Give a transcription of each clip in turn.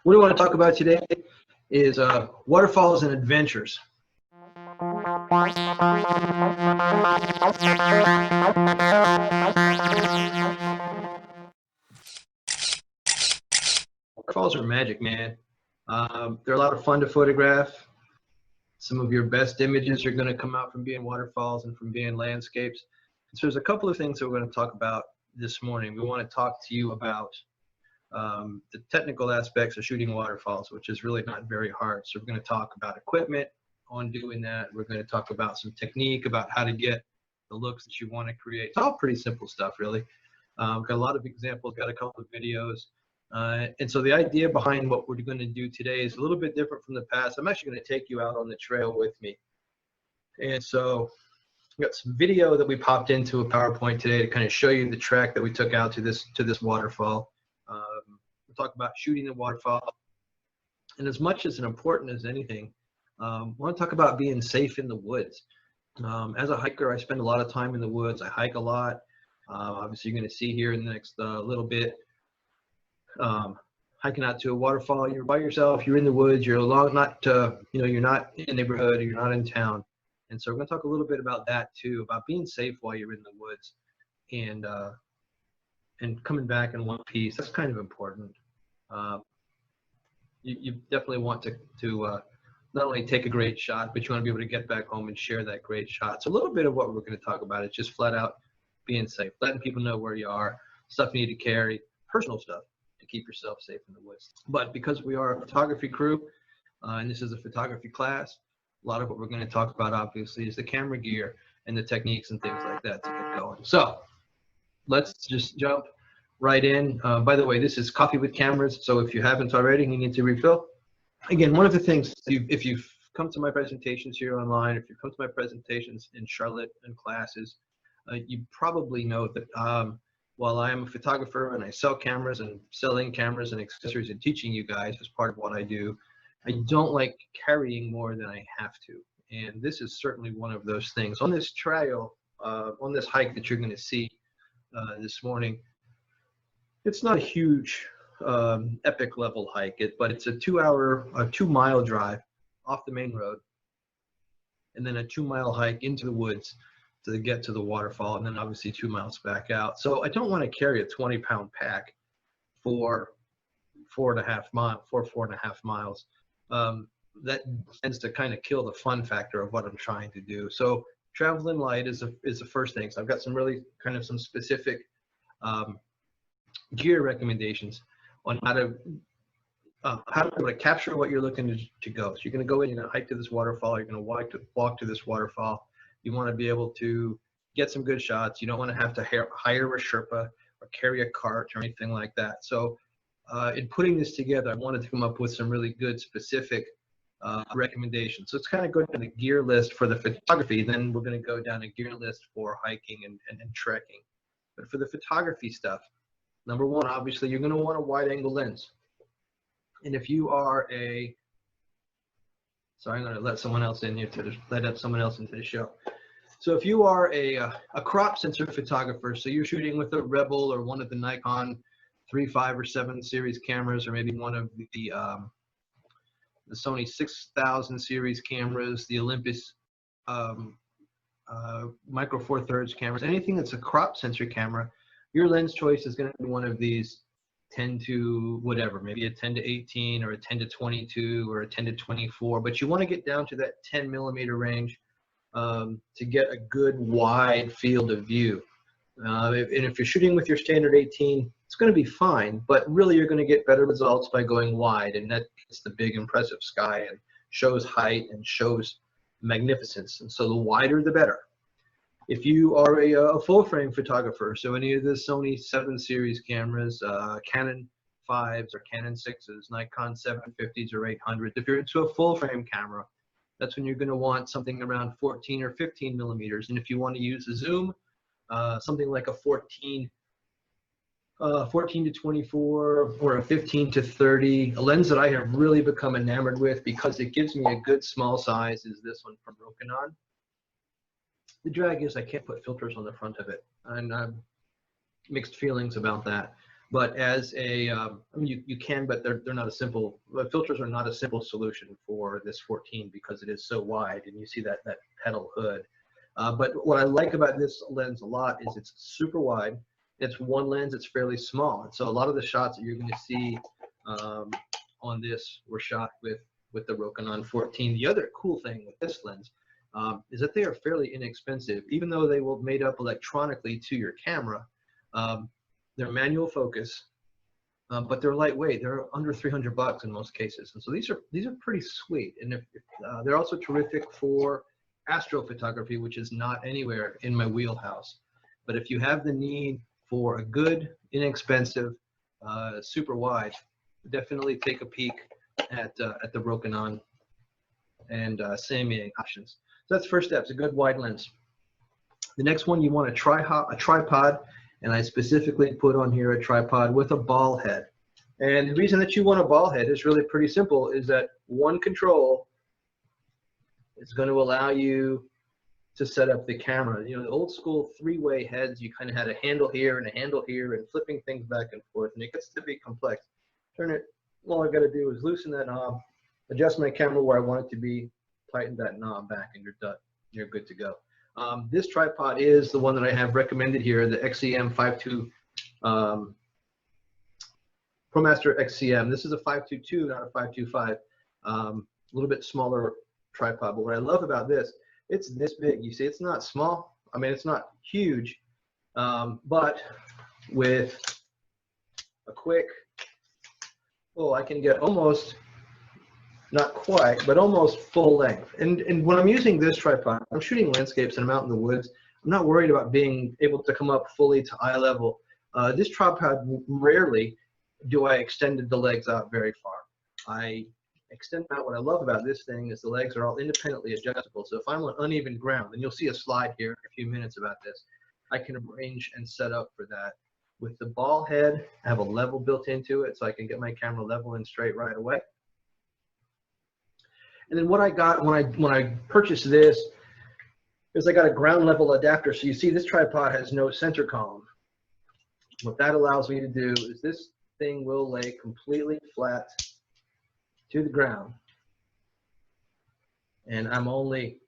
What we want to talk about today is waterfalls and adventures. Waterfalls are magic, man. They're a lot of fun to photograph. Some of your best images are going to come out from being waterfalls and from being landscapes. So there's a couple of things that we're going to talk about this morning. We want to talk to you about the technical aspects of shooting waterfalls, which is really not very hard. So we're going to talk about equipment on doing that. We're going to talk about some technique, about how to get the looks that you want to create. It's all pretty simple stuff, really. Got a lot of examples, got a couple of videos. And so the idea behind what we're going to do today is a little bit different from the past. I'm actually going to take you out on the trail with me. And so we got some video that we popped into a PowerPoint today to kind of show you the track that we took out to this waterfall. We'll talk about shooting the waterfall. And as much as important as anything, I want to talk about being safe in the woods. As a hiker, I spend a lot of time in the woods. I hike a lot. Obviously, you're going to see here in the next little bit. Hiking out to a waterfall, you're by yourself, you're in the woods, you're along, you're not in the neighborhood, you're not in town. And so we're going to talk a little bit about that too, about being safe while you're in the woods and coming back in one piece. That's kind of important. You definitely want to not only take a great shot, but you want to be able to get back home and share that great shot. So a little bit of what we're going to talk about is just flat out being safe, letting people know where you are, stuff you need to carry, personal stuff to keep yourself safe in the woods. But because we are a photography crew, and this is a photography class, a lot of what we're going to talk about obviously is the camera gear and the techniques and things like that to get going. So let's just jump right in. By the way, this is Coffee with Cameras, so if you haven't already, you need to refill. Again, one of the things, if you've come to my presentations here online, if you've come to my presentations in Charlotte and classes, you probably know that while I am a photographer and I sell cameras and selling cameras and accessories and teaching you guys as part of what I do, I don't like carrying more than I have to. And this is certainly one of those things. On this trail, on this hike that you're going to see this morning, it's not a huge epic level hike, but it's a 2-mile drive off the main road, and then a 2-mile hike into the woods to get to the waterfall, and then obviously 2 miles back out. So I don't want to carry a 20-pound pack for 4.5 miles. That tends to kind of kill the fun factor of what I'm trying to do. So traveling light is the first thing. So I've got some really kind of some specific gear recommendations on how to be able to capture what you're looking to go. So you're going to go in, you're going to hike to this waterfall, you're going to walk to this waterfall. You want to be able to get some good shots. You don't want to have to hire a Sherpa or carry a cart or anything like that. So in putting this together, I wanted to come up with some really good specific recommendations. So it's kind of going down the gear list for the photography. Then we're going to go down a gear list for hiking and trekking. But for the photography stuff, number one, obviously, you're going to want a wide-angle lens. And if you are sorry, I'm going to let someone else in here to let someone else into the show. So if you are a crop sensor photographer, so you're shooting with a Rebel or one of the Nikon 3, 5, or 7 series cameras, or maybe one of the Sony 6000 series cameras, the Olympus Micro Four Thirds cameras, anything that's a crop sensor camera, your lens choice is going to be one of these 10 to whatever, maybe a 10 to 18 or a 10 to 22 or a 10 to 24, but you want to get down to that 10 millimeter range to get a good wide field of view. And if you're shooting with your standard 18, it's going to be fine, but really you're going to get better results by going wide, and that gets the big impressive sky and shows height and shows magnificence. And so the wider the better. If you are a full frame photographer, so any of the Sony 7 series cameras, Canon 5s or Canon 6s, Nikon 750s or 800s, if you're into a full frame camera, that's when you're going to want something around 14 or 15 millimeters. And if you want to use a zoom, something like a 14 to 24 or a 15 to 30. A lens that I have really become enamored with because it gives me a good small size is this one from Rokinon. The drag is I can't put filters on the front of it, and I've mixed feelings about that. But as a, I mean, you can, but they're not a simple, filters are not a simple solution for this 14 because it is so wide, and you see that petal hood. But what I like about this lens a lot is it's super wide. It's one lens, it's fairly small. And so a lot of the shots that you're going to see on this were shot with the Rokinon 14. The other cool thing with this lens is that they are fairly inexpensive, even though they will made up electronically to your camera. They're manual focus, but they're lightweight. They're under 300 bucks in most cases, and so these are pretty sweet. And if they're also terrific for astrophotography, which is not anywhere in my wheelhouse. But if you have the need for a good, inexpensive, super wide, definitely take a peek at the Rokinon and Samyang options. So that's first step. It's a good wide lens. The next one, you want a tripod. And I specifically put on here a tripod with a ball head. And the reason that you want a ball head is really pretty simple, is that one control is going to allow you to set up the camera. You know, the old school three-way heads, you kind of had a handle here and a handle here and flipping things back and forth, and it gets to be complex. Turn it, all I got to do is loosen that knob, adjust my camera where I want it to be, tighten that knob back, and you're done. You're good to go. This tripod is the one that I have recommended here, the XCM 5.2 ProMaster XCM. This is a 5.22, not a 5.25. A little bit smaller tripod, but what I love about this, it's this big. You see, it's not small. I mean, it's not huge, but with a quick, I can get almost, not quite, but almost full length. And when I'm using this tripod, I'm shooting landscapes and I'm out in the woods. I'm not worried about being able to come up fully to eye level. This tripod, rarely do I extend the legs out very far. I extend out. What I love about this thing is the legs are all independently adjustable. So if I'm on uneven ground, and you'll see a slide here in a few minutes about this, I can arrange and set up for that. With the ball head, I have a level built into it, so I can get my camera level and straight right away. And then what I got when I purchased this is I got a ground level adapter. So you see this tripod has no center column. What that allows me to do is this thing will lay completely flat to the ground. And I'm only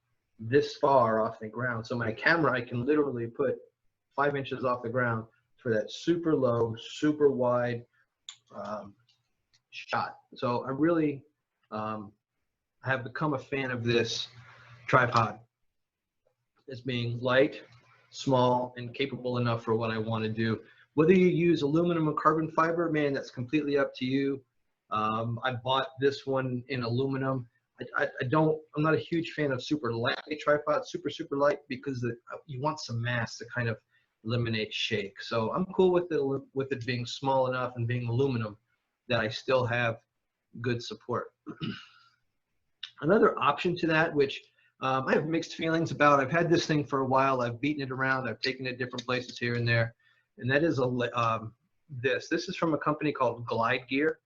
this far off the ground. So my camera, I can literally put 5 inches off the ground for that super low, super wide shot. So I really have become a fan of this tripod as being light, small, and capable enough for what I want to do. Whether you use aluminum or carbon fiber, man, that's completely up to you. I bought this one in aluminum. I'm not a huge fan of super light tripods, super light, because you want some mass to kind of eliminate shake. So I'm cool with it being small enough and being aluminum that I still have good support. Another option to that, which I have mixed feelings about. I've had this thing for a while. I've beaten it around. I've taken it different places here and there. And that is this is from a company called Glide Gear,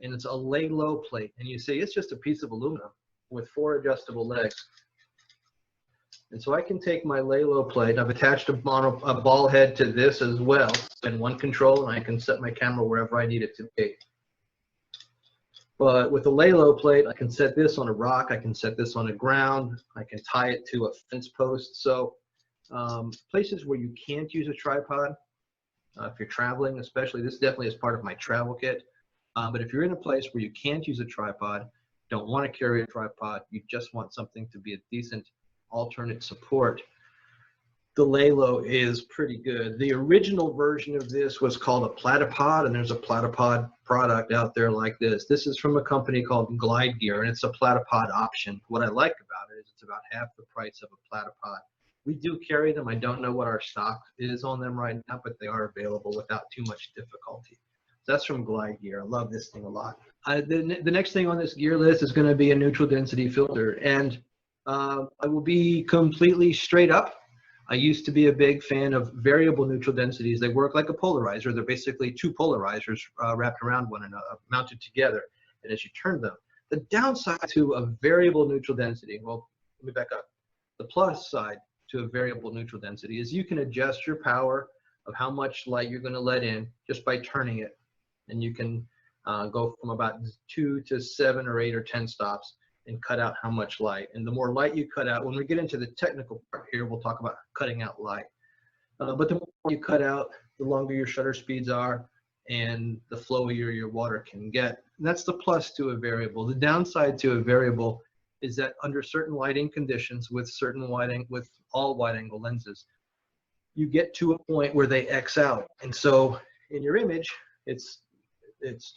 and it's a lay low plate. And you see, it's just a piece of aluminum with 4 adjustable legs. And so I can take my lay low plate. I've attached a ball head to this as well, and one control, and I can set my camera wherever I need it to be. But with a lay low plate, I can set this on a rock, I can set this on a ground, I can tie it to a fence post. So places where you can't use a tripod, if you're traveling especially, this definitely is part of my travel kit. But if you're in a place where you can't use a tripod, don't want to carry a tripod, you just want something to be a decent alternate support, the lay low is pretty good. The original version of this was called a platypod, and there's a platypod product out there like this. This is from a company called Glide Gear, and it's a platypod option. What I like about it is it's about half the price of a platypod. We do carry them. I don't know what our stock is on them right now, but they are available without too much difficulty. That's from Glide Gear. I love this thing a lot. The next thing on this gear list is going to be a neutral density filter, and I will be completely straight up. I used to be a big fan of variable neutral densities. They work like a polarizer. They're basically 2 polarizers wrapped around one another, mounted together. And as you turn them, the downside to a variable neutral density, well, let me back up. The plus side to a variable neutral density is you can adjust your power of how much light you're going to let in just by turning it. And you can go from about 2 to 7 or 8 or 10 stops and cut out how much light. And the more light you cut out, when we get into the technical part here, we'll talk about cutting out light. But the more you cut out, the longer your shutter speeds are and the flowier your water can get. And that's the plus to a variable. The downside to a variable is that under certain lighting conditions with all wide angle lenses, you get to a point where they X out. And so in your image, it's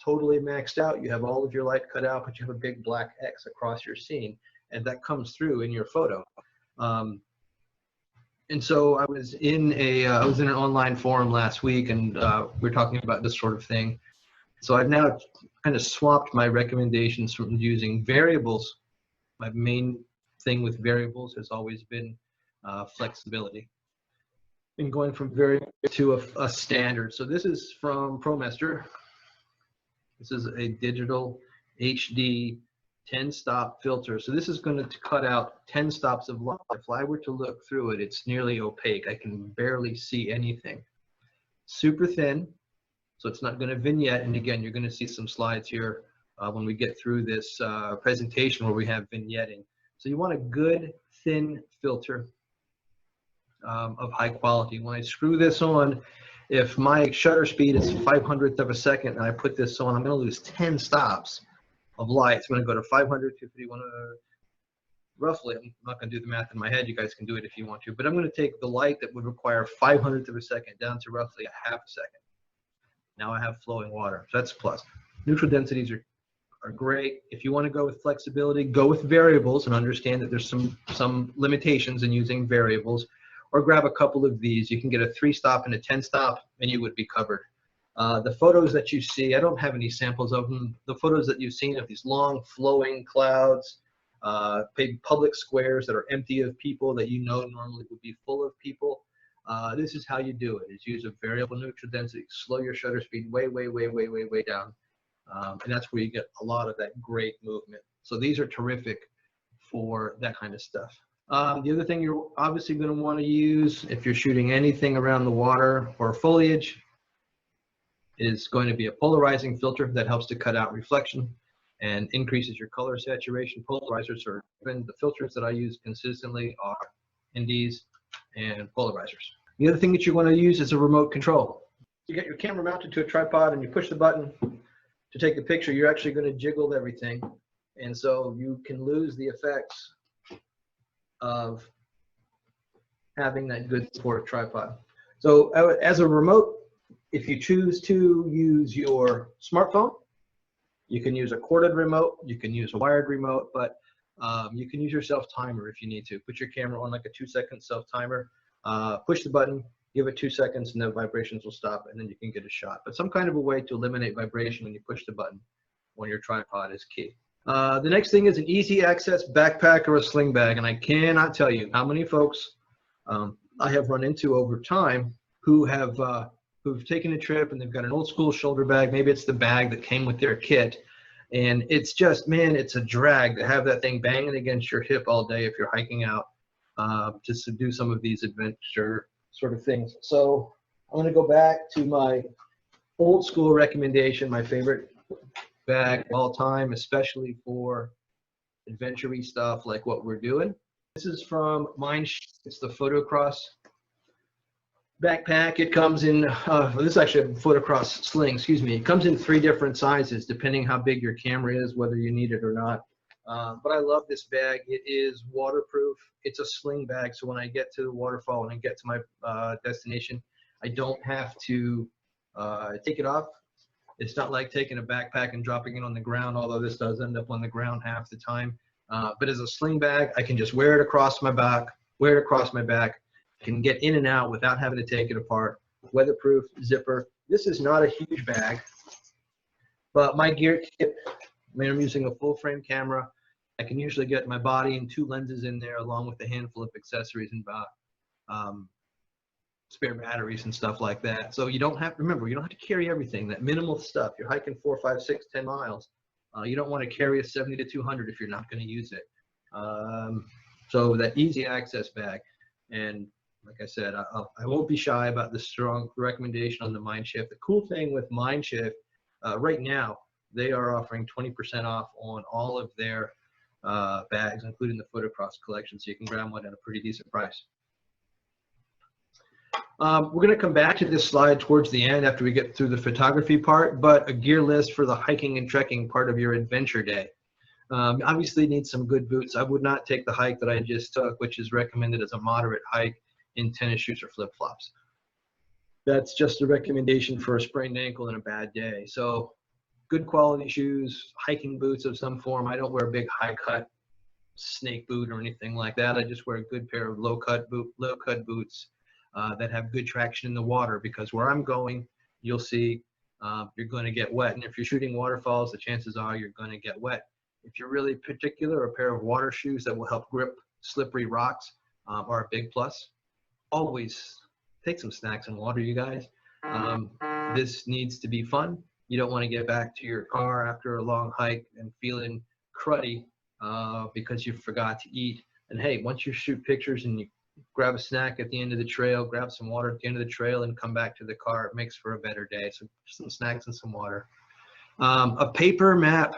totally maxed out. You have all of your light cut out, but you have a big black X across your scene, and that comes through in your photo. And so I was in an online forum last week, and we were talking about this sort of thing. So I've now kind of swapped my recommendations from using variables. My main thing with variables has always been flexibility, and going from variable to a standard. So this is from ProMaster. This is a digital HD 10-stop filter. So this is going to cut out 10 stops of light. If I were to look through it, it's nearly opaque. I can barely see anything. Super thin, so it's not going to vignette. And again, you're going to see some slides here when we get through this presentation where we have vignetting. So you want a good thin filter of high quality. When I screw this on, if my shutter speed is 500th of a second and I put this on, I'm going to lose 10 stops of light. It's going to go to 500, 251, roughly. I'm not going to do the math in my head. You guys can do it if you want to. But I'm going to take the light that would require 500th of a second down to roughly a half a second. Now I have flowing water. So that's a plus. Neutral densities are great. If you want to go with flexibility, go with variables and understand that there's some limitations in using variables. Or grab a couple of these. You can get a 3-stop and a 10-stop, and you would be covered. The photos that you see, I don't have any samples of them. The photos that you've seen of these long flowing clouds, big public squares that are empty of people that you know normally would be full of people. This is how you do it, is use a variable neutral density, slow your shutter speed way, way, way, way, way, way down. And that's where you get a lot of that great movement. So these are terrific for that kind of stuff. The other thing you're obviously going to want to use if you're shooting anything around the water or foliage is going to be a polarizing filter that helps to cut out reflection and increases your color saturation. Polarizers are, the filters that I use consistently are NDs and polarizers. The other thing that you want to use is a remote control. You get your camera mounted to a tripod and you push the button to take the picture. You're actually going to jiggle everything, and so you can lose the effects of having that good sport tripod. So as a remote, if you choose to use your smartphone, you can use a corded remote, you can use a wired remote, but you can use your self-timer if you need to. Put your camera on like a 2-second self-timer, push the button, give it 2 seconds, and the vibrations will stop, and then you can get a shot. But some kind of a way to eliminate vibration when you push the button on your tripod is key. The next thing is an easy access backpack or a sling bag, and I cannot tell you how many folks I have run into over time who have who've taken a trip and they've got an old school shoulder bag. Maybe it's the bag that came with their kit, and it's just, man, it's a drag to have that thing banging against your hip all day if you're hiking out just to do some of these adventure sort of things. So I'm going to go back to my old school recommendation, my favorite bag of all time, especially for adventure-y stuff like what we're doing. This is from mine. It's the Photocross backpack. It comes in, this is actually a Photocross sling, excuse me. It comes in 3 different sizes depending how big your camera is, whether you need it or not. But I love this bag. It is waterproof. It's a sling bag, so when I get to the waterfall, when I get to my destination, I don't have to take it off. It's not like taking a backpack and dropping it on the ground, although this does end up on the ground half the time. But as a sling bag, I can just wear it across my back, I can get in and out without having to take it apart. Weatherproof, zipper. This is not a huge bag, but my gear kit, I mean, I'm using a full frame camera. I can usually get my body and 2 lenses in there along with a handful of accessories and spare batteries and stuff like that. So you don't have to, remember, you don't have to carry everything, that minimal stuff. You're hiking 4, 5, 6, 10 miles. You don't want to carry a 70 to 200 if you're not going to use it. So that easy access bag. And like I said, I won't be shy about the strong recommendation on the Mind Shift. The cool thing with Mind Shift, right now, they are offering 20% off on all of their bags, including the Foot Across collection, so you can grab one at a pretty decent price. We're going to come back to this slide towards the end after we get through the photography part, but a gear list for the hiking and trekking part of your adventure day. Obviously need some good boots. I would not take the hike that I just took, which is recommended as a moderate hike, in tennis shoes or flip-flops. That's just a recommendation for a sprained ankle and a bad day. So good quality shoes, hiking boots of some form. I don't wear a big high cut snake boot or anything like that. I just wear a good pair of low cut boots that have good traction in the water, because where I'm going, you'll see you're going to get wet. And if you're shooting waterfalls, the chances are you're going to get wet. If you're really particular, a pair of water shoes that will help grip slippery rocks are a big plus. Always take some snacks and water, you guys. This needs to be fun. You don't want to get back to your car after a long hike and feeling cruddy because you forgot to eat. And hey, once you shoot pictures and you grab a snack at the end of the trail, grab some water at the end of the trail, and come back to the car, it makes for a better day. So some snacks and some water. A paper map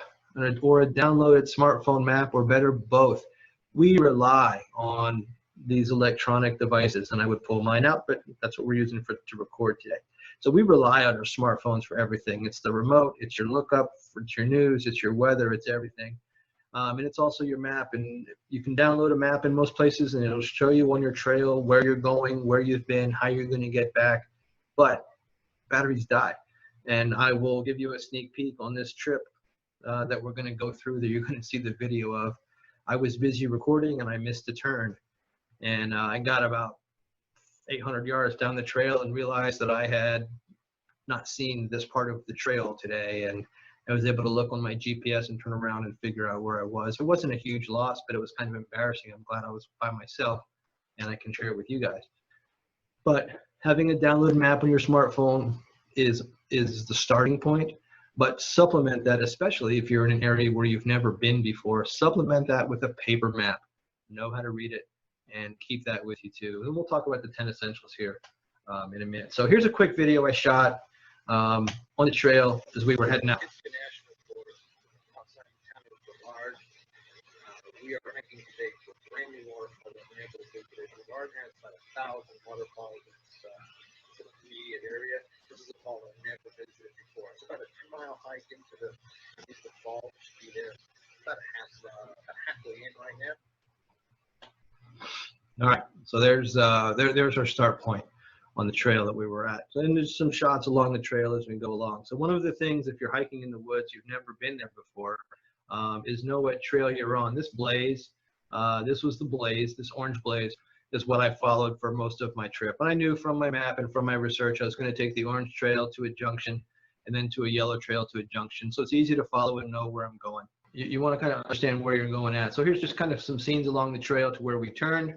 or a downloaded smartphone map, or better, both. We rely on these electronic devices, and I would pull mine out, but that's what we're using to record today. So we rely on our smartphones for everything. It's the remote, it's your lookup, it's your news, it's your weather, it's everything. And it's also your map, and you can download a map in most places and it'll show you on your trail where you're going, where you've been, how you're going to get back. But batteries die, and I will give you a sneak peek on this trip that we're going to go through, that you're going to see the video of. I was busy recording and I missed a turn, and I got about 800 yards down the trail and realized that I had not seen this part of the trail today, and I was able to look on my GPS and turn around and figure out where I was. It wasn't a huge loss, but it was kind of embarrassing. I'm glad I was by myself and I can share it with you guys. But having a download map on your smartphone is the starting point, but supplement that, especially if you're in an area where you've never been before, supplement that with a paper map. Know how to read it and keep that with you too. And we'll talk about the 10 essentials here in a minute. So here's a quick video I shot on the trail as we were heading out. We are hiking today to a brand new waterfall that we're able to do today. The garden has about 1,000 waterfalls in this immediate area. This is a fall I've never visited before. It's about a 2-mile hike into the fall. Should be there about halfway in right now. All right, so there's our start point on the trail that we were at. So then there's some shots along the trail as we go along. So one of the things, if you're hiking in the woods, you've never been there before, is know what trail you're on. This blaze, this was the blaze, this orange blaze is what I followed for most of my trip. And I knew from my map and from my research I was going to take the orange trail to a junction and then to a yellow trail to a junction. So it's easy to follow and know where I'm going. You want to kind of understand where you're going at. So here's just kind of some scenes along the trail to where we turned.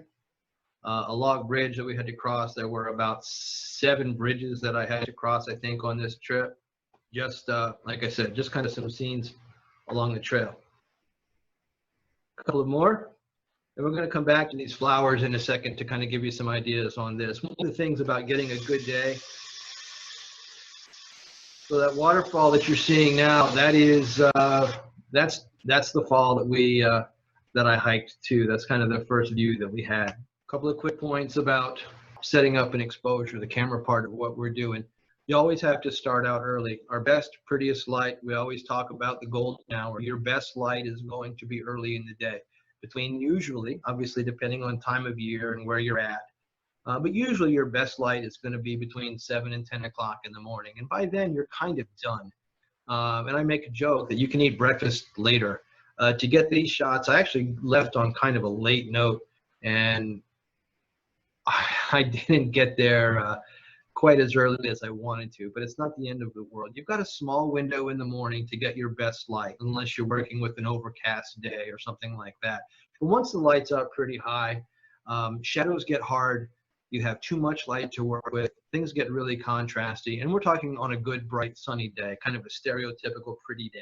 A log bridge that we had to cross. There were about 7 bridges that I had to cross, I think, on this trip. Just like I said, just kind of some scenes along the trail. A couple of more, and we're going to come back to these flowers in a second to kind of give you some ideas on this. One of the things about getting a good day, so that waterfall that you're seeing now, that is that's the fall that we that I hiked to. That's kind of the first view that we had. A couple of quick points about setting up an exposure, the camera part of what we're doing. You always have to start out early. Our best, prettiest light, we always talk about the golden hour. Your best light is going to be early in the day, between usually, obviously depending on time of year and where you're at, but usually your best light is going to be between 7 and 10 o'clock in the morning. And by then you're kind of done. And I make a joke that you can eat breakfast later. To get these shots, I actually left on kind of a late note, and I didn't get there quite as early as I wanted to, but it's not the end of the world. You've got a small window in the morning to get your best light, unless you're working with an overcast day or something like that. But once the light's up pretty high, shadows get hard. You have too much light to work with. Things get really contrasty, and we're talking on a good, bright, sunny day, kind of a stereotypical pretty day.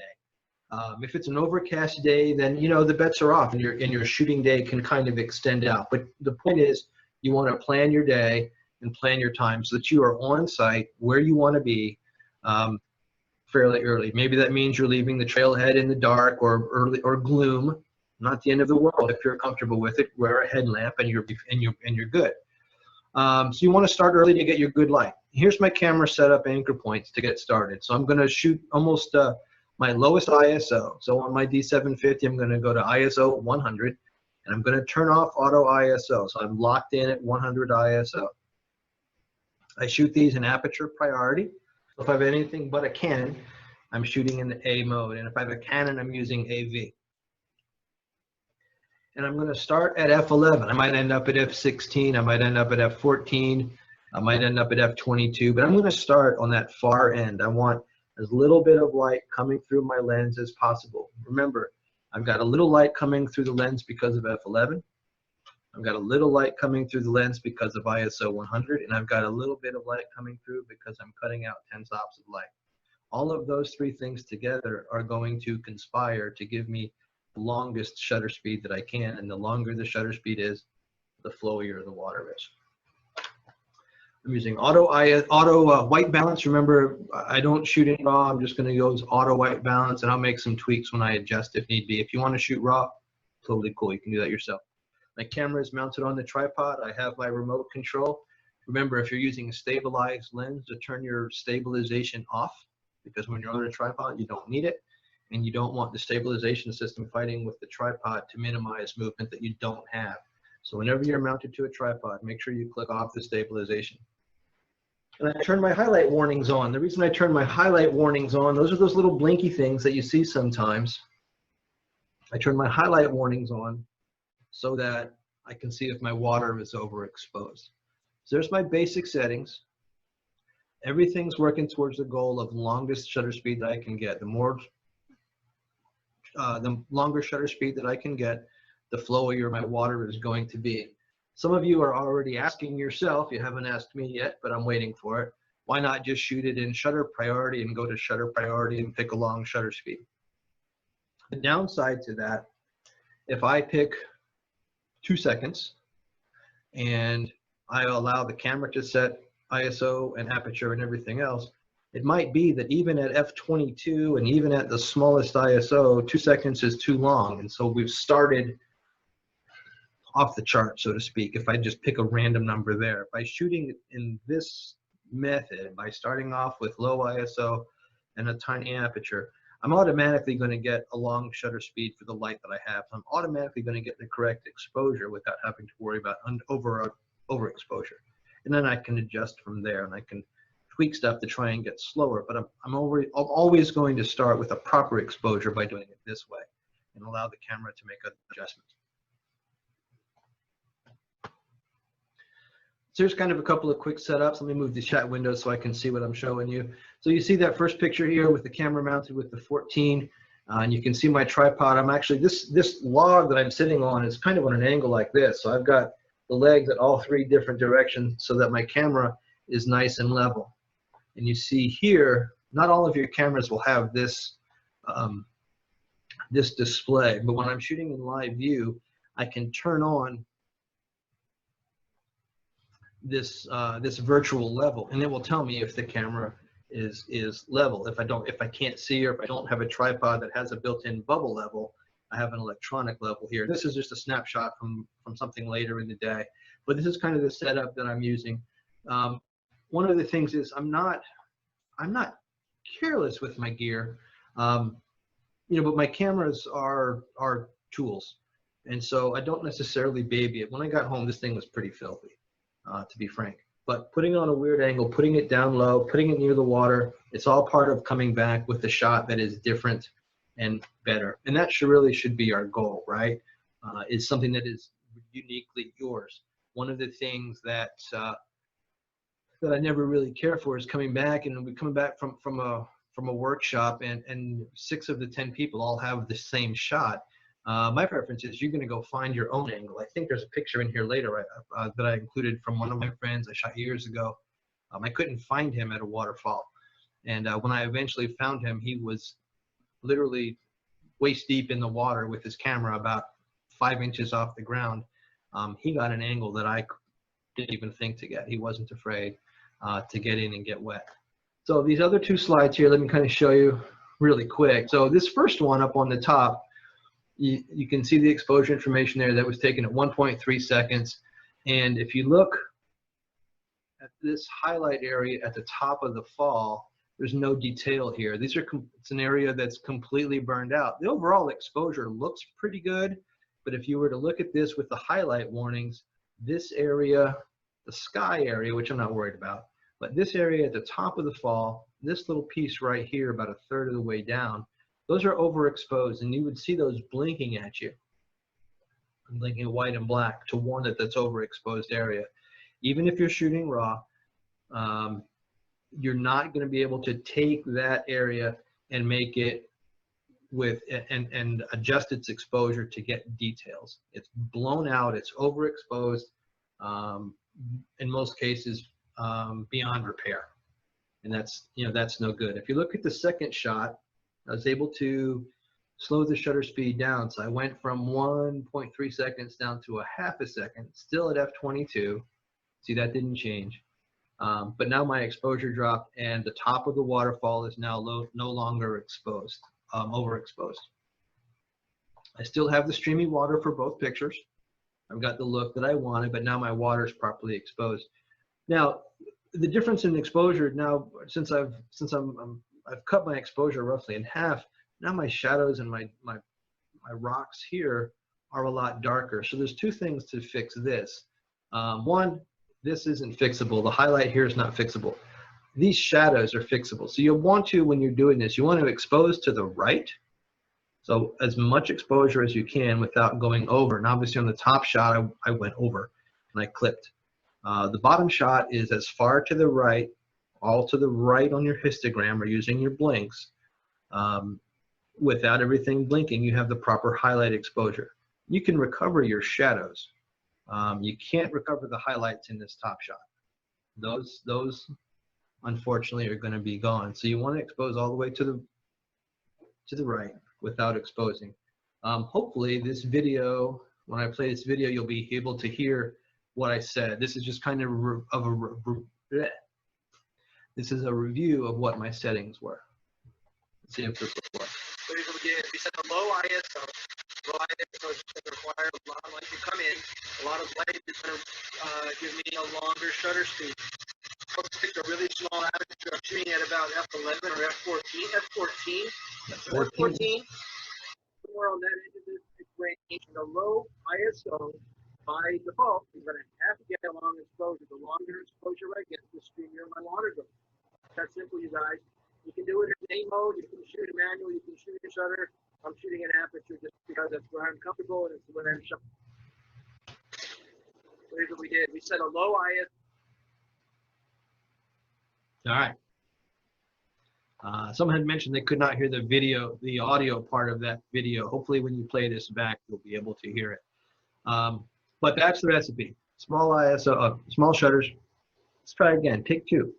If it's an overcast day, then you know the bets are off, and your shooting day can kind of extend out. But the point is, You want to plan your day and plan your time so that you are on site where you want to be fairly early. Maybe that means you're leaving the trailhead in the dark or early or gloom. Not the end of the world. If you're comfortable with it, wear a headlamp and you're good. So you want to start early to get your good light. Here's my camera setup anchor points to get started. So I'm going to shoot almost my lowest ISO. So on my D750, I'm going to go to ISO 100, and I'm going to turn off auto ISO. So I'm locked in at 100 ISO. I shoot these in aperture priority. If I have anything but a Canon, I'm shooting in the A mode. And if I have a Canon, I'm using AV. And I'm going to start at f11. I might end up at f16. I might end up at f14. I might end up at f22. But I'm going to start on that far end. I want as little bit of light coming through my lens as possible. Remember, I've got a little light coming through the lens because of f11. I've got a little light coming through the lens because of ISO 100. And I've got a little bit of light coming through because I'm cutting out 10 stops of light. All of those three things together are going to conspire to give me the longest shutter speed that I can, and the longer the shutter speed is, the flowier the water is. I'm using auto white balance. Remember, I don't shoot in raw. I'm just going to use auto white balance, and I'll make some tweaks when I adjust if need be. If you want to shoot raw, totally cool. You can do that yourself. My camera is mounted on the tripod. I have my remote control. Remember, if you're using a stabilized lens, to turn your stabilization off, because when you're on a tripod, you don't need it. And you don't want the stabilization system fighting with the tripod to minimize movement that you don't have. So whenever you're mounted to a tripod, make sure you click off the stabilization. And I turn my highlight warnings on. The reason I turn my highlight warnings on, those are those little blinky things that you see sometimes. I turn my highlight warnings on so that I can see if my water is overexposed. So there's my basic settings. Everything's working towards the goal of longest shutter speed that I can get. The longer shutter speed that I can get, the flowier my water is going to be. Some of you are already asking yourself, you haven't asked me yet, but I'm waiting for it, why not just shoot it in shutter priority and go to shutter priority and pick a long shutter speed? The downside to that, if I pick 2 seconds and I allow the camera to set ISO and aperture and everything else, it might be that even at f22 and even at the smallest ISO, 2 seconds is too long. And so we've started off the chart, so to speak, if I just pick a random number there. By shooting in this method, by starting off with low ISO and a tiny aperture, I'm automatically going to get a long shutter speed for the light that I have. I'm automatically going to get the correct exposure without having to worry about overexposure. And then I can adjust from there, and I can tweak stuff to try and get slower, but I'm always going to start with a proper exposure by doing it this way and allow the camera to make adjustments. So here's kind of a couple of quick setups. Let me move the chat window so I can see what I'm showing you. So you see that first picture here with the camera mounted with the 14, and you can see my tripod. I'm actually, this log that I'm sitting on is kind of on an angle like this. So I've got the legs at all three different directions so that my camera is nice and level. And you see here, not all of your cameras will have this, this display, but when I'm shooting in live view, I can turn on this this virtual level, and it will tell me if the camera is level. If I can't see, or if I don't have a tripod that has a built-in bubble level, I have an electronic level here. This is just a snapshot from something later in the day, but this is kind of the setup that I'm using. One of the things is I'm not careless with my gear, you know, but my cameras are tools, and so I don't necessarily baby it. When I got home, this thing was pretty filthy, to be frank. But putting it on a weird angle, putting it down low, putting it near the water, it's all part of coming back with a shot that is different and better. And that should be our goal, right? Is something that is uniquely yours. One of the things that that I never really care for is coming back, and we're coming back from a workshop, and 6 of the 10 people all have the same shot. My preference is you're going to go find your own angle. I think there's a picture in here later that I included from one of my friends I shot years ago. I couldn't find him at a waterfall, and when I eventually found him, he was literally waist deep in the water with his camera about 5 inches off the ground. He got an angle that I didn't even think to get. He wasn't afraid to get in and get wet. So these other two slides here, let me kind of show you really quick. So this first one up on the top, you can see the exposure information there that was taken at 1.3 seconds. And if you look at this highlight area at the top of the fall, there's no detail here. These are it's an area that's completely burned out. The overall exposure looks pretty good, but if you were to look at this with the highlight warnings, this area, the sky area, which I'm not worried about, but this area at the top of the fall, this little piece right here, about a third of the way down, those are overexposed, and you would see those blinking at you, blinking white and black to warn that that's overexposed area. Even if you're shooting raw, you're not going to be able to take that area and make it with and adjust its exposure to get details. It's blown out, it's overexposed, in most cases beyond repair, and that's no good. If you look at the second shot, I was able to slow the shutter speed down, so I went from 1.3 seconds down to a half a second, still at f22. See, that didn't change. But now my exposure dropped, and the top of the waterfall is now no longer exposed, overexposed. I still have the streamy water for both pictures. I've got the look that I wanted, but now my water is properly exposed. Now, the difference in exposure now, since I've cut my exposure roughly in half, now my shadows and my rocks here are a lot darker. So there's two things to fix this. One, this isn't fixable. The highlight here is not fixable. These shadows are fixable. So you'll want to, when you're doing this, you want to expose to the right. So as much exposure as you can without going over. And obviously on the top shot, I went over and I clipped. The bottom shot is as far to the right, all to the right on your histogram or using your blinks. Without everything blinking, you have the proper highlight exposure. You can recover your shadows. You can't recover the highlights in this top shot. Those unfortunately are going to be gone. So you want to expose all the way to the right without exposing. Hopefully this video, when I play this video, you'll be able to hear what I said. This is just kind of this is a review of what my settings were. Let's see if this will work. So here's what we did. We set the low ISO. Low ISO is going to require a lot of light to come in. A lot of light is going to give me a longer shutter speed. Let's pick a really small aperture. I'm shooting at about f11 or f14. F14. Somewhere on that edge of this range, the low ISO by default is going to have to get a long exposure. The longer exposure I get, the streamier my water goes. That's simple, you guys. You can do it in any mode. You can shoot in manual. You can shoot in shutter. I'm shooting an aperture just because that's where I'm comfortable and it's where I'm shooting. So here's what we did. We set a low ISO. All right. Someone had mentioned they could not hear the audio part of that video. Hopefully when you play this back, you'll be able to hear it. But that's the recipe. Small ISO, small shutters. Let's try again. Take two.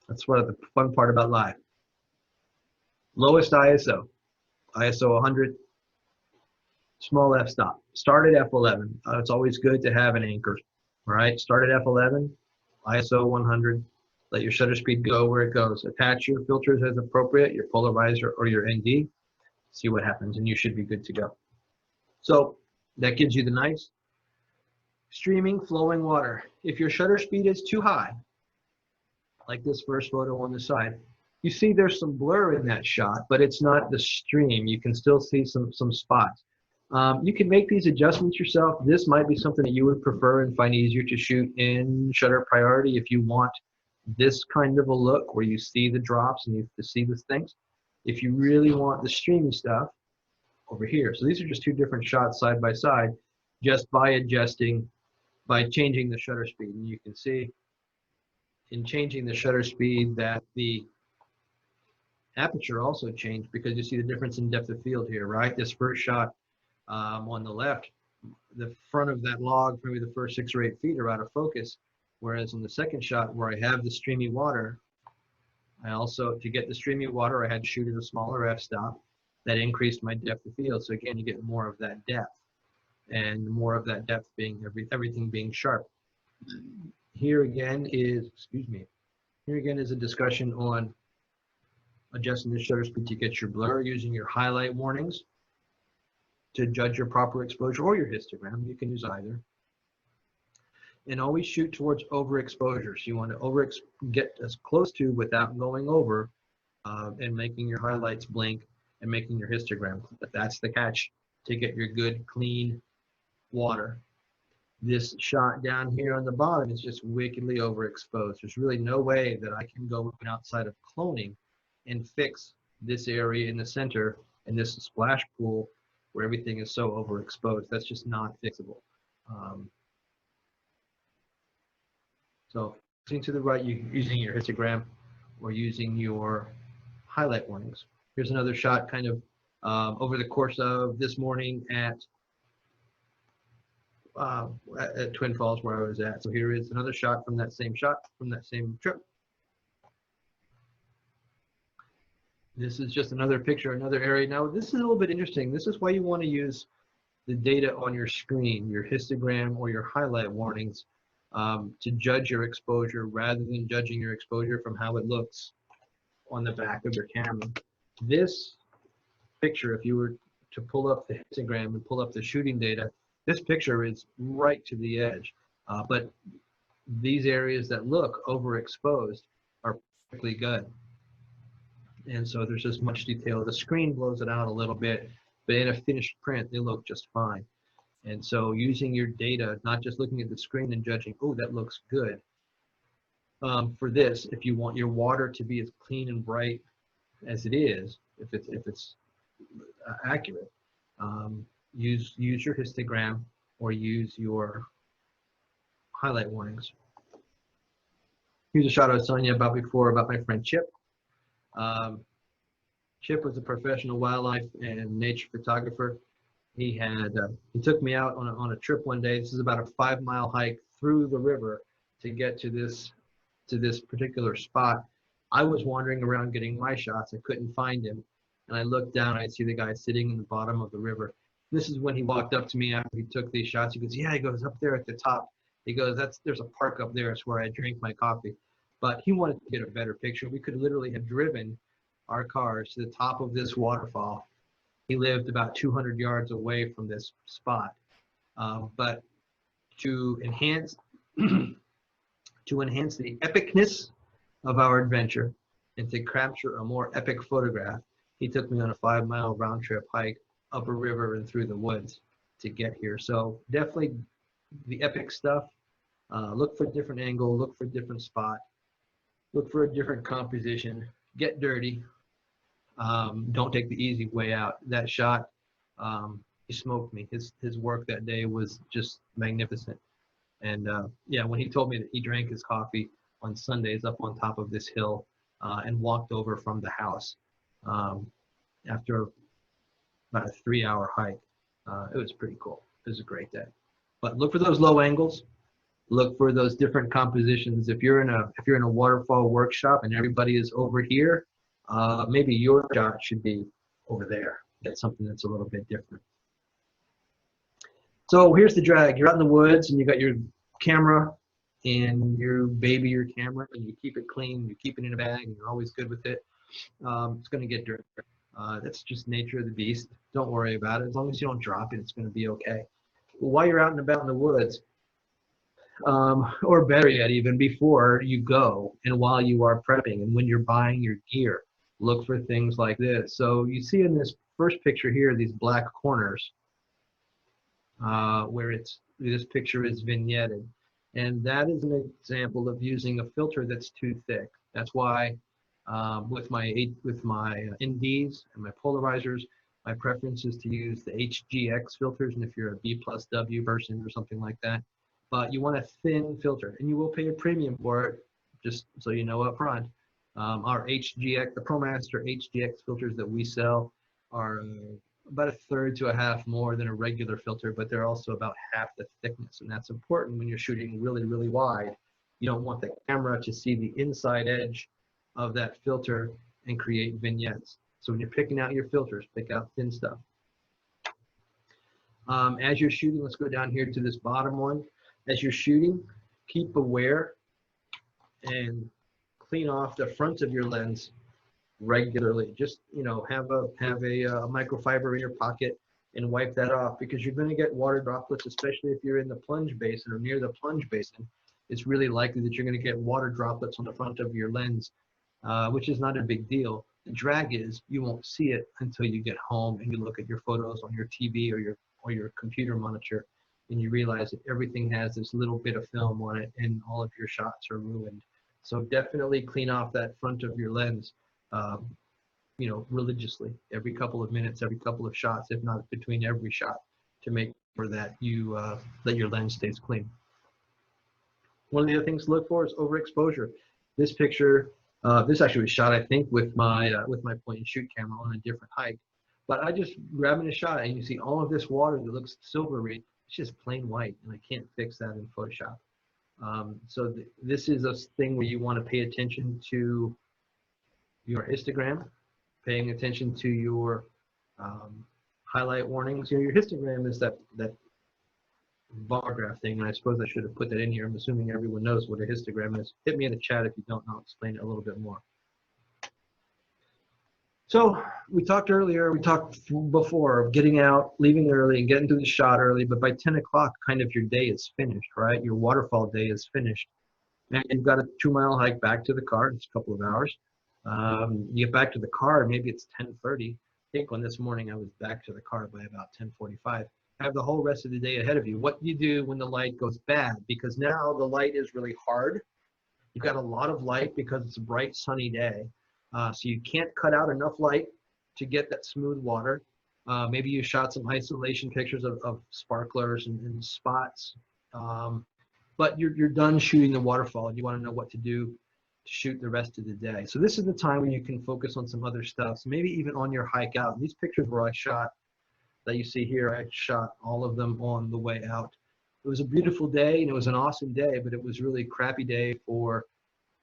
That's one of the fun part about live. Lowest ISO, ISO 100, small f-stop. Start at f11. It's always good to have an anchor. All right, start at f11, ISO 100. Let your shutter speed go where it goes. Attach your filters as appropriate, your polarizer or your ND. See what happens, and you should be good to go. So that gives you the nice streaming, flowing water. If your shutter speed is too high, like this first photo on the side, you see there's some blur in that shot, but it's not the stream. You can still see some spots. You can make these adjustments yourself. This might be something that you would prefer and find easier to shoot in shutter priority if you want this kind of a look where you see the drops and you see the things. If you really want the streamy stuff, over here. So these are just two different shots side by side, just by changing the shutter speed. And you can see in changing the shutter speed that the aperture also changed, because you see the difference in depth of field here, right? This first shot on the left, the front of that log, maybe the first 6 or 8 feet are out of focus, whereas in the second shot where I have the streamy water, I also, to get the streamy water, I had to shoot at a smaller f-stop. That increased my depth of field. So again, you get more of that depth, and more of that depth being everything being sharp. here again is, excuse me, here again is a discussion on adjusting the shutter speed to get your blur, using your highlight warnings to judge your proper exposure, or your histogram. You can use either. And always shoot towards overexposure. So you want to get as close to without going over and making your highlights blink and making your histogram. But that's the catch to get your good, clean water. This shot down here on the bottom is just wickedly overexposed. There's really no way that I can go outside of cloning and fix this area in the center and this splash pool where everything is so overexposed. That's just not fixable. So using to the right, you're using your histogram or using your highlight warnings. Here's another shot kind of over the course of this morning at Twin Falls where I was at. So here is another shot from that same trip. This is just another picture, another area. Now this is a little bit interesting. This is why you want to use the data on your screen, your histogram or your highlight warnings, to judge your exposure rather than judging your exposure from how it looks on the back of your camera. This picture, if you were to pull up the histogram and pull up the shooting data, this picture is right to the edge. But these areas that look overexposed are perfectly good. And so there's as much detail. The screen blows it out a little bit, but in a finished print, they look just fine. And so using your data, not just looking at the screen and judging, oh, that looks good. For this, if you want your water to be as clean and bright as it is, if it's accurate, use your histogram or use your highlight warnings. Here's a shot I was telling you about before about my friend Chip. Chip was a professional wildlife and nature photographer. He took me out on a trip one day. This is about a 5-mile hike through the river to get to this particular spot. I was wandering around getting my shots. I couldn't find him, and I looked down. I see the guy sitting in the bottom of the river. This is when he walked up to me after he took these shots. He goes, "Yeah," he goes, "up there at the top." He goes, "There's a park up there. It's where I drink my coffee." But he wanted to get a better picture. We could literally have driven our cars to the top of this waterfall. He lived about 200 yards away from this spot. But to enhance the epicness of our adventure and to capture a more epic photograph, he took me on a 5-mile round trip hike up a river and through the woods to get here. So definitely the epic stuff. Look for a different angle, look for a different spot, look for a different composition, get dirty. Don't take the easy way out. That shot, he smoked me. His work that day was just magnificent. And yeah, when he told me that he drank his coffee on Sundays up on top of this hill and walked over from the house after about a 3-hour hike, it was pretty cool. It was a great day. But look for those low angles. Look for those different compositions. If you're in a waterfall workshop and everybody is over here, maybe your shot should be over there. That's something that's a little bit different. So here's the drag. You're out in the woods and you got your camera and you baby your camera and you keep it clean, you keep it in a bag and you're always good with it. It's going to get dirty. That's just nature of the beast. Don't worry about it. As long as you don't drop it, it's going to be okay. Well, while you're out and about in the woods, or better yet, even before you go and while you are prepping and when you're buying your gear, look for things like this. So you see in this first picture here, these black corners where this picture is vignetted. And that is an example of using a filter that's too thick. That's why with my NDs and my polarizers, my preference is to use the HGX filters. And if you're a B+W person or something like that, but you want a thin filter and you will pay a premium for it, just so you know up front. Our HGX, the ProMaster HGX filters that we sell are about 1/3 to 1/2 more than a regular filter, but they're also about half the thickness. And that's important when you're shooting really, really wide. You don't want the camera to see the inside edge of that filter and create vignettes. So when you're picking out your filters, pick out thin stuff. As you're shooting, let's go down here to this bottom one. As you're shooting, keep aware and clean off the front of your lens regularly. Just, you know, have a microfiber in your pocket and wipe that off, because you're going to get water droplets, especially if you're in the plunge basin or near the plunge basin. It's really likely that you're going to get water droplets on the front of your lens, which is not a big deal. The drag is you won't see it until you get home and you look at your photos on your TV or your computer monitor, and you realize that everything has this little bit of film on it and all of your shots are ruined. So definitely clean off that front of your lens, you know, religiously, every couple of minutes, every couple of shots, if not between every shot, to make sure that you that your lens stays clean. One of the other things to look for is overexposure. This picture, this actually was shot, I think, with my point and shoot camera on a different hike. But I just grabbing a shot and you see all of this water that looks silvery. It's just plain white, and I can't fix that in Photoshop. So this is a thing where you want to pay attention to your histogram, paying attention to your highlight warnings. You know, your histogram is that bar graph thing, and I suppose I should have put that in here. I'm assuming everyone knows what a histogram is. Hit me in the chat if you don't, and I'll explain it a little bit more. So we talked earlier, we talked before of getting out, leaving early, and getting to the shot early, but by 10 o'clock, kind of your day is finished, right? Your waterfall day is finished. And you've got a 2-mile hike back to the car. It's a couple of hours. You get back to the car, maybe it's 10:30. I think on this morning I was back to the car by about 10:45. Have the whole rest of the day ahead of you. What do you do when the light goes bad? Because now the light is really hard. You've got a lot of light because it's a bright sunny day. So you can't cut out enough light to get that smooth water. Maybe you shot some isolation pictures of sparklers and spots. But you're done shooting the waterfall and you want to know what to do to shoot the rest of the day. So this is the time when you can focus on some other stuff. So maybe even on your hike out. These pictures where I shot that you see here, I shot all of them on the way out. It was a beautiful day and it was an awesome day, but it was really a crappy day for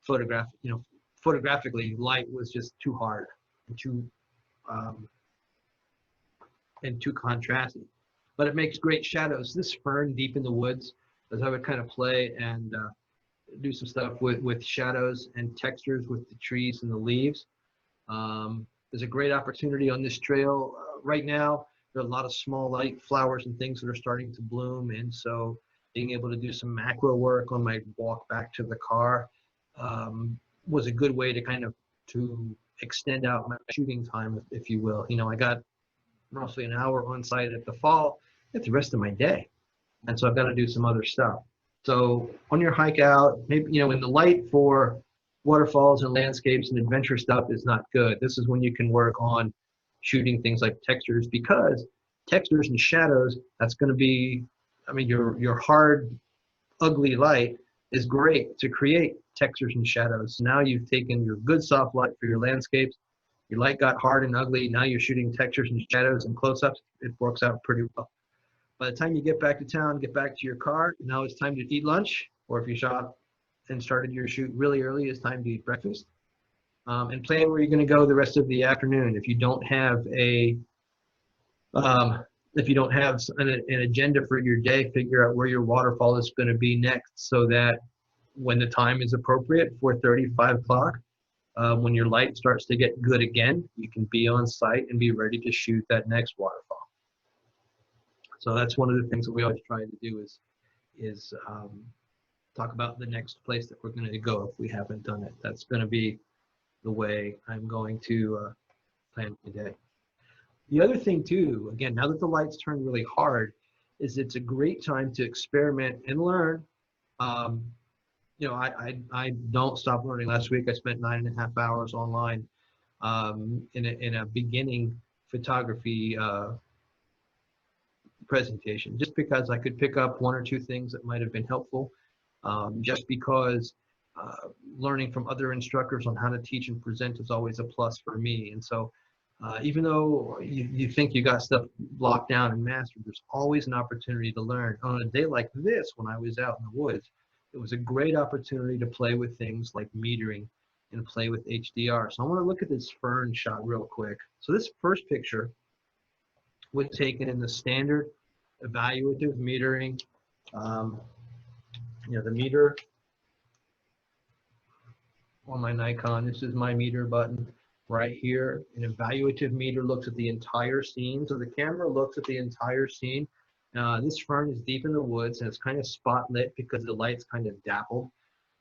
photograph. You know, photographically, light was just too hard and too contrasty. But it makes great shadows. This fern deep in the woods, as I would kind of play and do some stuff with shadows and textures with the trees and the leaves. There's a great opportunity on this trail right now. There are a lot of small light flowers and things that are starting to bloom, and so being able to do some macro work on my walk back to the car was a good way to kind of to extend out my shooting time, if you will. You know, I got roughly an hour on site at the fall. That's the rest of my day, and so I've got to do some other stuff. So on your hike out, maybe, you know, when the light for waterfalls and landscapes and adventure stuff is not good, this is when you can work on shooting things like textures, because textures and shadows, that's going to be, I mean, your hard, ugly light is great to create textures and shadows. Now you've taken your good soft light for your landscapes, your light got hard and ugly, now you're shooting textures and shadows and close-ups. It works out pretty well. By the time you get back to town, get back to your car, now it's time to eat lunch, or if you shot and started your shoot really early, it's time to eat breakfast. And plan where you're going to go the rest of the afternoon. If you don't have an agenda for your day, figure out where your waterfall is going to be next, so that when the time is appropriate, 4:30, 5 o'clock, when your light starts to get good again, you can be on site and be ready to shoot that next waterfall. So that's one of the things that we always try to do is talk about the next place that we're going to go if we haven't done it. That's going to be the way I'm going to plan today. The other thing too, again, now that the lights turn really hard, is it's a great time to experiment and learn. You know, I don't stop learning. Last week I spent 9.5 hours online in a beginning photography presentation, just because I could pick up 1 or 2 things that might have been helpful, just because learning from other instructors on how to teach and present is always a plus for me. And so even though you think you got stuff locked down and mastered, there's always an opportunity to learn. On a day like this, when I was out in the woods, it was a great opportunity to play with things like metering and play with HDR. So I want to look at this fern shot real quick. So this first picture was taken in the standard evaluative metering the meter on my Nikon. This is my meter button right here. An evaluative meter looks at the entire scene. So the camera looks at the entire scene. This fern is deep in the woods and it's kind of spot lit because the light's kind of dappled.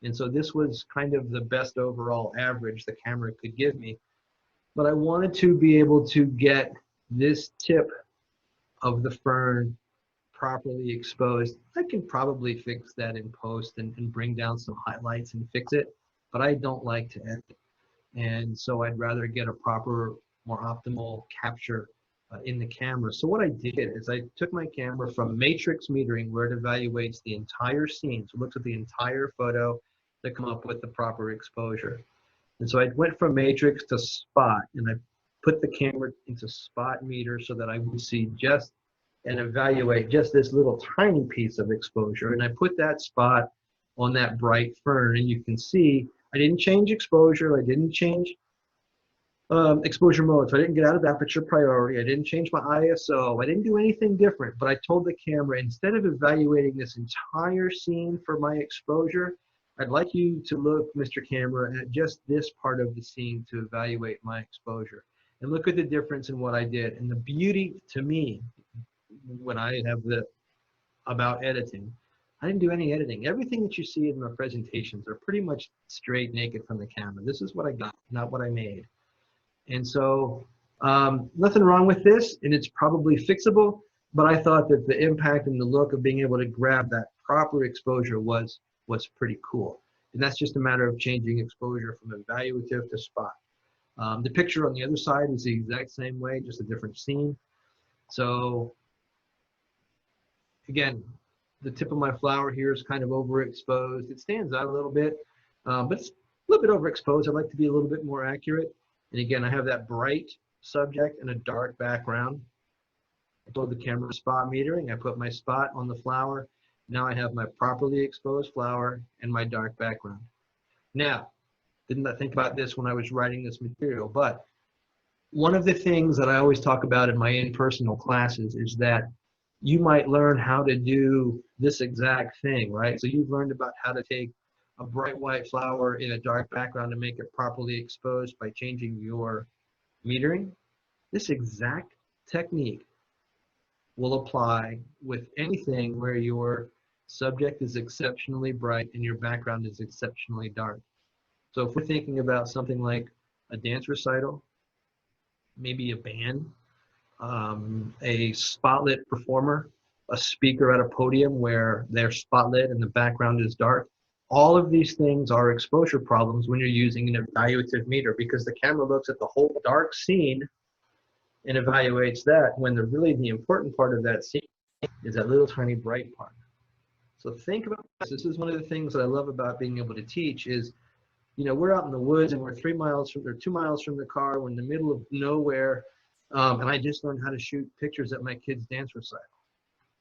And so this was kind of the best overall average the camera could give me. But I wanted to be able to get this tip of the fern properly exposed. I can probably fix that in post and bring down some highlights and fix it, but I don't like to edit. And so I'd rather get a proper, more optimal capture in the camera. So what I did is I took my camera from matrix metering, where it evaluates the entire scene. So it looks at the entire photo to come up with the proper exposure. And so I went from matrix to spot, and I put the camera into spot meter so that I would see just and evaluate just this little tiny piece of exposure. And I put that spot on that bright fern, and you can see I didn't change exposure. I didn't change exposure mode. So I didn't get out of aperture priority. I didn't change my ISO. I didn't do anything different, but I told the camera, instead of evaluating this entire scene for my exposure, I'd like you to look, Mr. Camera, at just this part of the scene to evaluate my exposure. And look at the difference in what I did. And the beauty to me, when I have about editing, I didn't do any editing. Everything that you see in my presentations are pretty much straight naked from the camera. This is what I got, not what I made. And so nothing wrong with this, and it's probably fixable, but I thought that the impact and the look of being able to grab that proper exposure was pretty cool. And that's just a matter of changing exposure from evaluative to spot. The picture on the other side is the exact same way, just a different scene. So again, the tip of my flower here is kind of overexposed. It stands out a little bit, but it's a little bit overexposed. I'd like to be a little bit more accurate. And again, I have that bright subject and a dark background. I told the camera spot metering. I put my spot on the flower. Now I have my properly exposed flower and my dark background. Now, didn't I think about this when I was writing this material, but one of the things that I always talk about in my in-person classes is that you might learn how to do this exact thing, right? So you've learned about how to take a bright white flower in a dark background and make it properly exposed by changing your metering. This exact technique will apply with anything where your subject is exceptionally bright and your background is exceptionally dark. So if we're thinking about something like a dance recital, maybe a band, a spotlit performer, a speaker at a podium where they're spotlit and the background is dark, all of these things are exposure problems when you're using an evaluative meter, because the camera looks at the whole dark scene and evaluates that, when the important part of that scene is that little tiny bright part. So think about this. This is one of the things that I love about being able to teach is, we're out in the woods and we're 2 miles from the car. We're in the middle of nowhere. And I just learned how to shoot pictures at my kid's dance recital.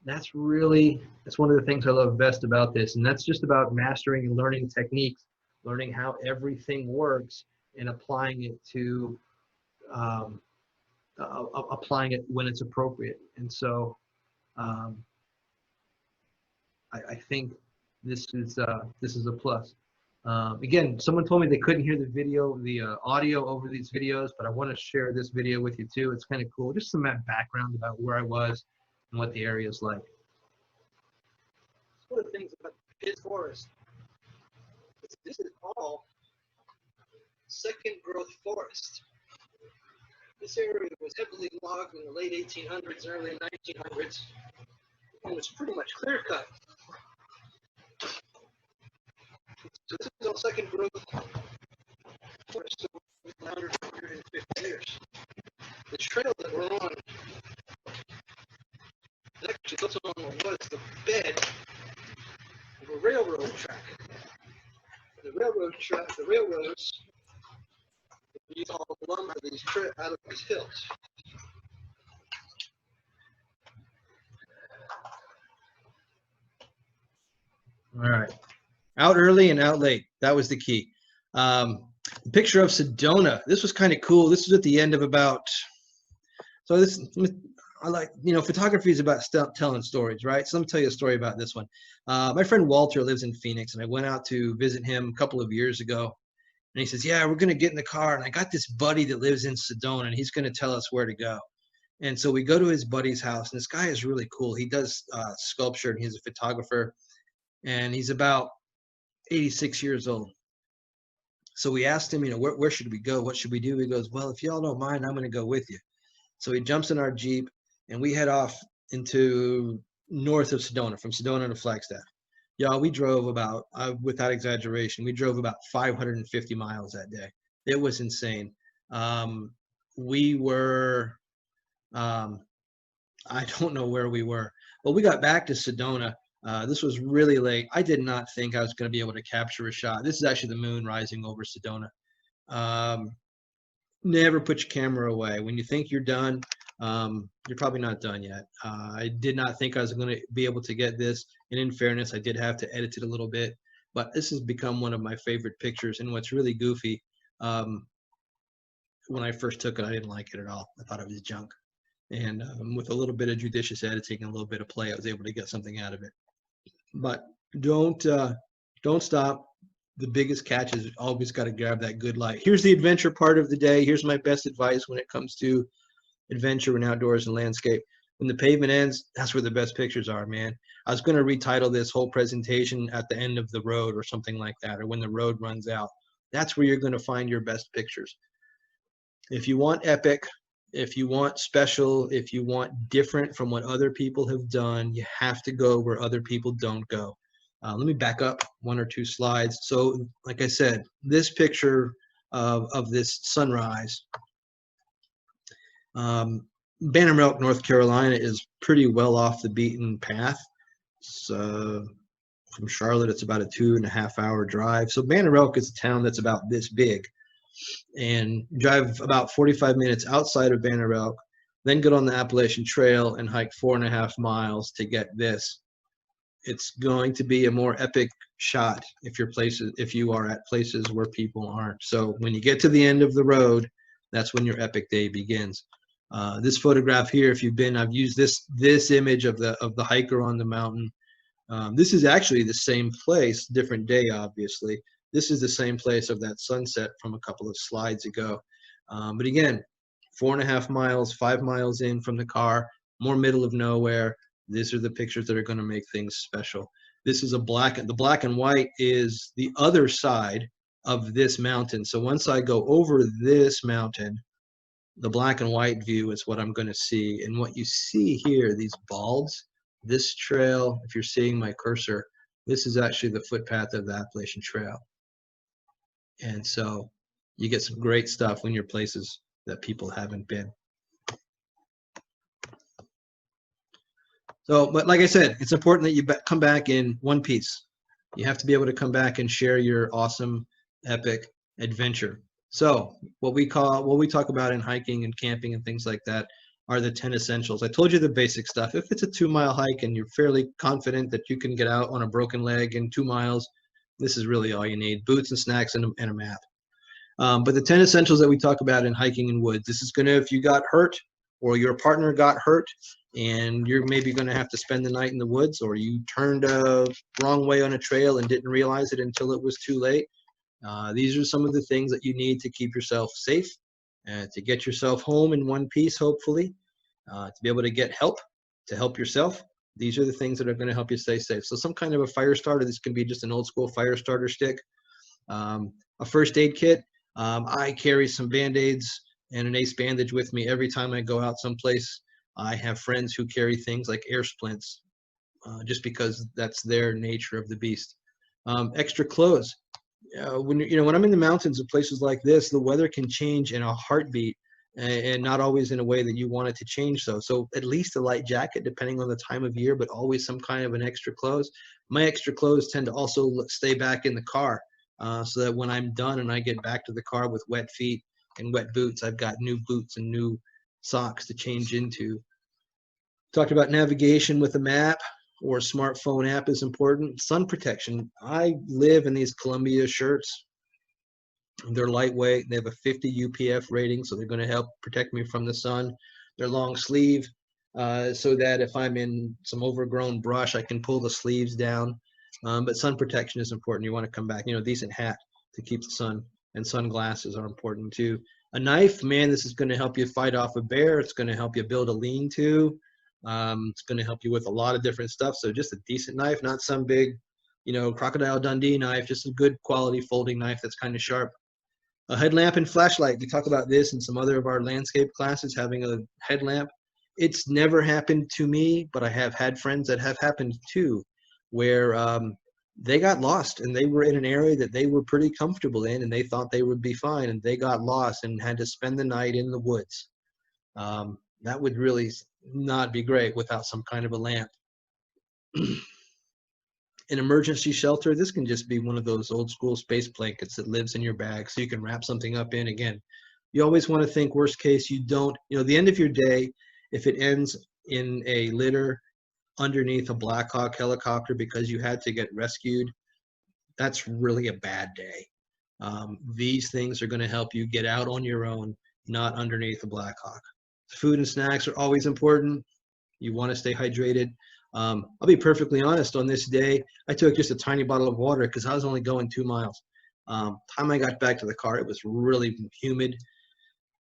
That's one of the things I love best about this. And that's just about mastering and learning techniques, learning how everything works and applying it to, applying it when it's appropriate. And so I think this is a plus. Again, someone told me they couldn't hear the audio over these videos, but I want to share this video with you too. It's kind of cool, just some background about where I was and what the area is like. One of the things about his forest, this is all second growth forest. This area was heavily logged in the late 1800s, early 1900s, and was pretty much clear cut. So this is all second growth forest over 150 years. The trail that we're on actually goes on what was the bed of a railroad track. The railroads use all the lumber out of these hills. All right. Out early and out late. That was the key. The picture of Sedona. This was kind of cool. This was at the end of about, so this, I like, photography is about telling stories, right? So let me tell you a story about this one. My friend Walter lives in Phoenix, and I went out to visit him a couple of years ago. And he says, yeah, we're going to get in the car. And I got this buddy that lives in Sedona, and he's going to tell us where to go. And so we go to his buddy's house, and this guy is really cool. He does sculpture, and he's a photographer, and he's about 86 years old. So we asked him, where should we go? What should we do? He goes, well, if y'all don't mind, I'm going to go with you. So he jumps in our Jeep, and we head off into north of Sedona, from Sedona to Flagstaff. Y'all, we drove about, without exaggeration, we drove about 550 miles that day. It was insane. We were, I don't know where we were, but we got back to Sedona. This was really late. I did not think I was going to be able to capture a shot. This is actually the moon rising over Sedona. Never put your camera away. When you think you're done, you're probably not done yet. I did not think I was going to be able to get this. And in fairness, I did have to edit it a little bit. But this has become one of my favorite pictures. And what's really goofy, when I first took it, I didn't like it at all. I thought it was junk. And with a little bit of judicious editing and a little bit of play, I was able to get something out of it. But don't stop. The biggest catch is always got to grab that good light. Here's the adventure part of the day. Here's my best advice when it comes to adventure and outdoors and landscape. When the pavement ends, that's where the best pictures are, man. I was going to retitle this whole presentation At the End of the Road or something like that, or When the Road Runs Out. That's where you're going to find your best pictures. If you want epic, if you want special, if you want different from what other people have done, you have to go where other people don't go. Let me back up one or two slides. So, like I said, this picture of this sunrise, Bannerman Elk, North Carolina is pretty well off the beaten path. So, from Charlotte, it's about a 2.5-hour drive. So Bannerman Elk is a town that's about this big. And drive about 45 minutes outside of Banner Elk, then get on the Appalachian Trail and hike 4.5 miles to get this. It's going to be a more epic shot if you are at places where people aren't. So when you get to the end of the road, that's when your epic day begins. This photograph here, if you've been, I've used this image of the hiker on the mountain. This is actually the same place, different day, obviously. This is the same place of that sunset from a couple of slides ago. But again, 4.5 miles, 5 miles in from the car, more middle of nowhere. These are the pictures that are going to make things special. This is the black and white is the other side of this mountain. So once I go over this mountain, the black and white view is what I'm going to see. And what you see here, these balds, this trail, if you're seeing my cursor, this is actually the footpath of the Appalachian Trail. And so you get some great stuff when you're places that people haven't been. So, but like I said, it's important that you come back in one piece. You have to be able to come back and share your awesome, epic adventure. So what we talk about in hiking and camping and things like that are the 10 essentials. I told you the basic stuff. If it's a 2-mile hike and you're fairly confident that you can get out on a broken leg in 2 miles, this is really all you need: boots and snacks and a map. But the 10 essentials that we talk about in hiking in woods, this is going to, if you got hurt or your partner got hurt and you're maybe going to have to spend the night in the woods, or you turned a wrong way on a trail and didn't realize it until it was too late. These are some of the things that you need to keep yourself safe, to get yourself home in one piece, hopefully, to be able to get help, to help yourself. These are the things that are going to help you stay safe. So some kind of a fire starter. This can be just an old school fire starter stick. A first aid kit. I carry some Band-Aids and an ace bandage with me every time I go out someplace. I have friends who carry things like air splints, just because that's their nature of the beast. Extra clothes. When I'm in the mountains and places like this, the weather can change in a heartbeat, and not always in a way that you want it to change. So at least a light jacket, depending on the time of year, but always some kind of an extra clothes. My extra clothes tend to also stay back in the car, so that when I'm done and I get back to the car with wet feet and wet boots, I've got new boots and new socks to change into. Talked about navigation with a map or a smartphone app is important. Sun protection. I live in these Columbia shirts. They're lightweight. They have a 50 UPF rating, so they're going to help protect me from the sun. They're long sleeve. so that if I'm in some overgrown brush, I can pull the sleeves down. But sun protection is important. You want to come back, you know, decent hat to keep the sun, and sunglasses are important too. A knife, man, this is going to help you fight off a bear. It's going to help you build a lean-to. It's going to help you with a lot of different stuff. So just a decent knife, not some big, you know, Crocodile Dundee knife, just a good quality folding knife that's kind of sharp. A headlamp and flashlight. We talk about this in some other of our landscape classes, having a headlamp. It's never happened to me, but I have had friends that have happened to, where they got lost and they were in an area that they were pretty comfortable in and they thought they would be fine, and they got lost and had to spend the night in the woods. That would really not be great without some kind of a lamp. An emergency shelter, this can just be one of those old school space blankets that lives in your bag so you can wrap something up in. Again, you always want to think worst case. You don't, you know, the end of your day, if it ends in a litter underneath a Black Hawk helicopter because you had to get rescued, that's really a bad day. These things are going to help you get out on your own, not underneath a Black Hawk. Food and snacks are always important. You want to stay hydrated. I'll be perfectly honest, on this day, I took just a tiny bottle of water because I was only going 2 miles. Time I got back to the car, it was really humid,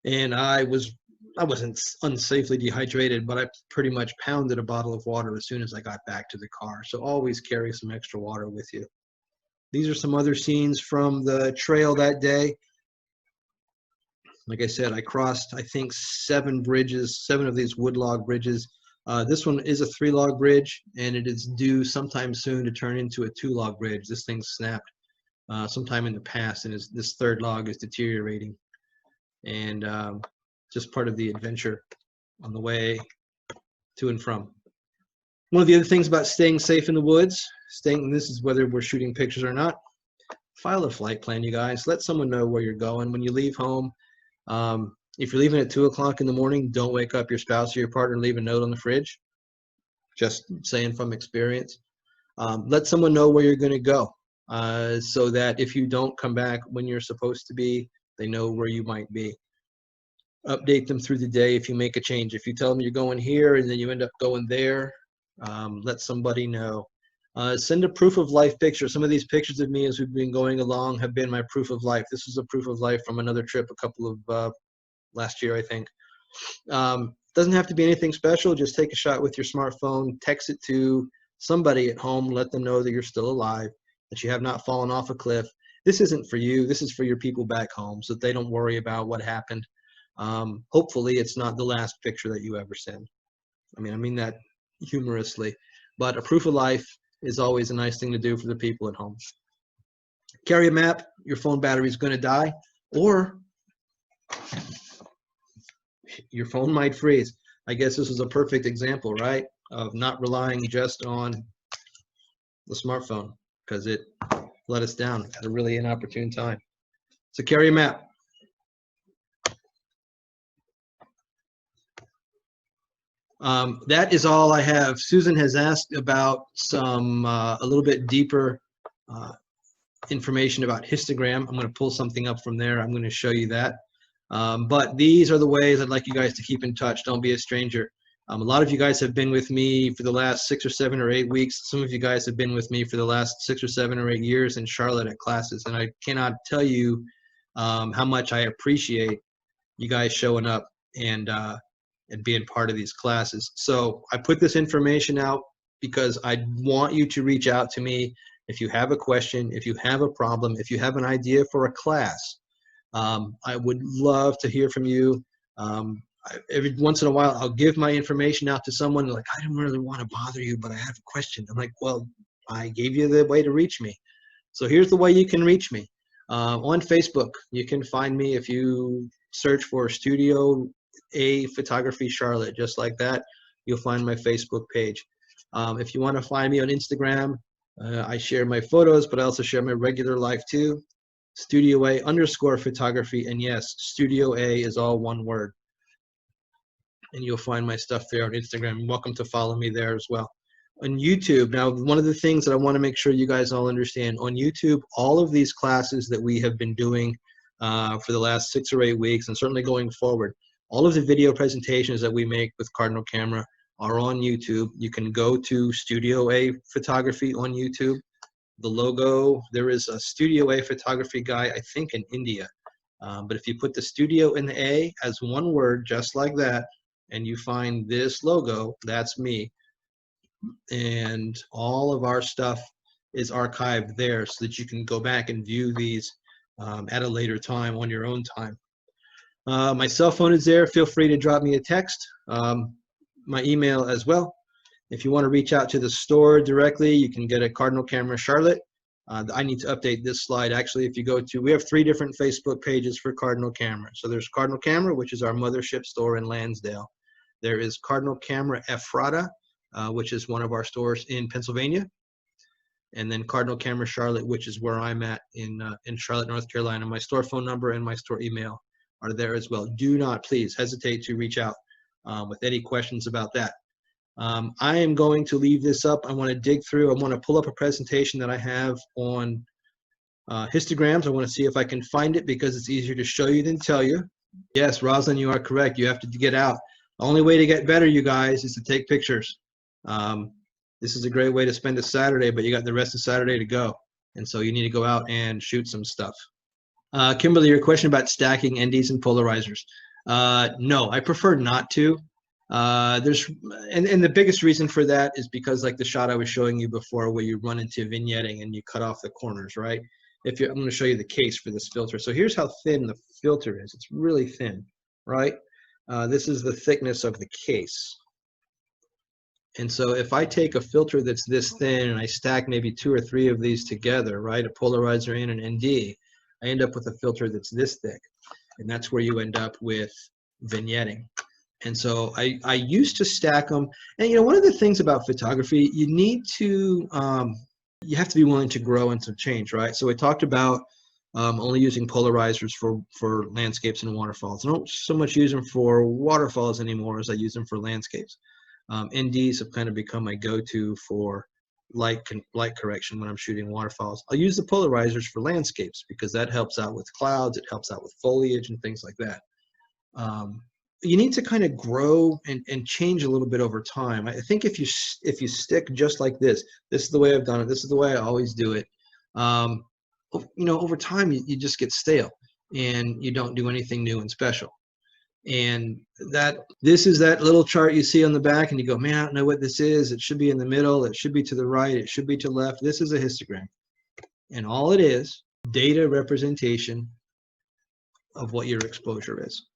and I wasn't unsafely dehydrated, but I pretty much pounded a bottle of water as soon as I got back to the car. So always carry some extra water with you. These are some other scenes from the trail that day. Like I said, I crossed, I think, 7 bridges, 7 of these wood log bridges. This one is a 3-log bridge, and it is due sometime soon to turn into a 2-log bridge. This thing snapped sometime in the past, and this 3rd log is deteriorating. And just part of the adventure on the way to and from. One of the other things about staying safe in the woods, this is whether we're shooting pictures or not, file a flight plan, you guys. Let someone know where you're going. When you leave home, if you're leaving at 2 o'clock in the morning, don't wake up your spouse or your partner and leave a note on the fridge. Just saying from experience. Let someone know where you're going to go so that if you don't come back when you're supposed to be, they know where you might be. Update them through the day if you make a change. If you tell them you're going here and then you end up going there, let somebody know. Send a proof of life picture. Some of these pictures of me as we've been going along have been my proof of life. This is a proof of life from another trip a couple of last year, I think. Doesn't have to be anything special. Just take a shot with your smartphone, text it to somebody at home, let them know that you're still alive, that you have not fallen off a cliff. This isn't for you. This is for your people back home so that they don't worry about what happened. Hopefully it's not the last picture that you ever send. I mean that humorously, but a proof of life is always a nice thing to do for the people at home. Carry a map. Your phone battery is going to die, or your phone might freeze. I guess this is a perfect example, right, of not relying just on the smartphone because it let us down at a really inopportune time. So carry a map. That is all I have. Susan has asked about some a little bit deeper information about histogram. I'm going to pull something up from there. I'm going to show you that. But these are the ways I'd like you guys to keep in touch. Don't be a stranger. A lot of you guys have been with me for the last 6 or 7 or 8 weeks. Some of you guys have been with me for the last 6 or 7 or 8 years in Charlotte at classes. And I cannot tell you how much I appreciate you guys showing up and being part of these classes. So I put this information out because I want you to reach out to me if you have a question, if you have a problem, if you have an idea for a class. I would love to hear from you. Every once in a while, I'll give my information out to someone like, I don't really want to bother you, but I have a question. I'm like, well, I gave you the way to reach me. So here's the way you can reach me. On Facebook, you can find me if you search for Studio A Photography Charlotte, just like that. You'll find my Facebook page. If you want to find me on Instagram, I share my photos, but I also share my regular life too. Studio A _ photography, and yes, Studio A is all one word. And you'll find my stuff there on Instagram. You're welcome to follow me there as well. On YouTube, now one of the things that I want to make sure you guys all understand, on YouTube, all of these classes that we have been doing for the last 6 or 8 weeks, and certainly going forward, all of the video presentations that we make with Cardinal Camera are on YouTube. You can go to Studio A Photography on YouTube. The logo, there is a Studio A Photography guy, I think in India. But if you put the Studio in the A as one word, just like that, and you find this logo, that's me. And all of our stuff is archived there so that you can go back and view these at a later time on your own time. My cell phone is there. Feel free to drop me a text. My email as well. If you want to reach out to the store directly, you can get a Cardinal Camera Charlotte. I need to update this slide. Actually, if you go to, we have 3 different Facebook pages for Cardinal Camera. So there's Cardinal Camera, which is our mothership store in Lansdale. There is Cardinal Camera Ephrata, which is one of our stores in Pennsylvania. And then Cardinal Camera Charlotte, which is where I'm at in Charlotte, North Carolina. My store phone number and my store email are there as well. Do not please hesitate to reach out with any questions about that. I am going to leave this up. I want to dig through. I want to pull up a presentation that I have on histograms. I want to see if I can find it because it's easier to show you than tell you. Yes, Rosalind, you are correct. You have to get out. The only way to get better, you guys, is to take pictures. This is a great way to spend a Saturday, but you got the rest of Saturday to go. And so you need to go out and shoot some stuff. Kimberly, your question about stacking NDs and polarizers. No, I prefer not to. And the biggest reason for that is because like the shot I was showing you before where you run into vignetting and you cut off the corners, right? I'm going to show you the case for this filter. So here's how thin the filter is. It's really thin, right? This is the thickness of the case. And so if I take a filter that's this thin and I stack maybe 2 or 3 of these together, right, a polarizer and an ND, I end up with a filter that's this thick. And that's where you end up with vignetting. And so I used to stack them. And, you know, one of the things about photography, you need to, you have to be willing to grow and to change, right? So we talked about only using polarizers for landscapes and waterfalls. I don't so much use them for waterfalls anymore as I use them for landscapes. NDs have kind of become my go-to for light correction when I'm shooting waterfalls. I'll use the polarizers for landscapes because that helps out with clouds, it helps out with foliage and things like that. You need to kind of grow and change a little bit over time. I think if you stick just like this is the way I've done it, this is the way I always do it, you know, over time you just get stale and you don't do anything new and special. And this is that little chart you see on the back and you go, man, I don't know what this is. It should be in the middle. It should be to the right. It should be to the left. This is a histogram. And all it is, data representation of what your exposure is.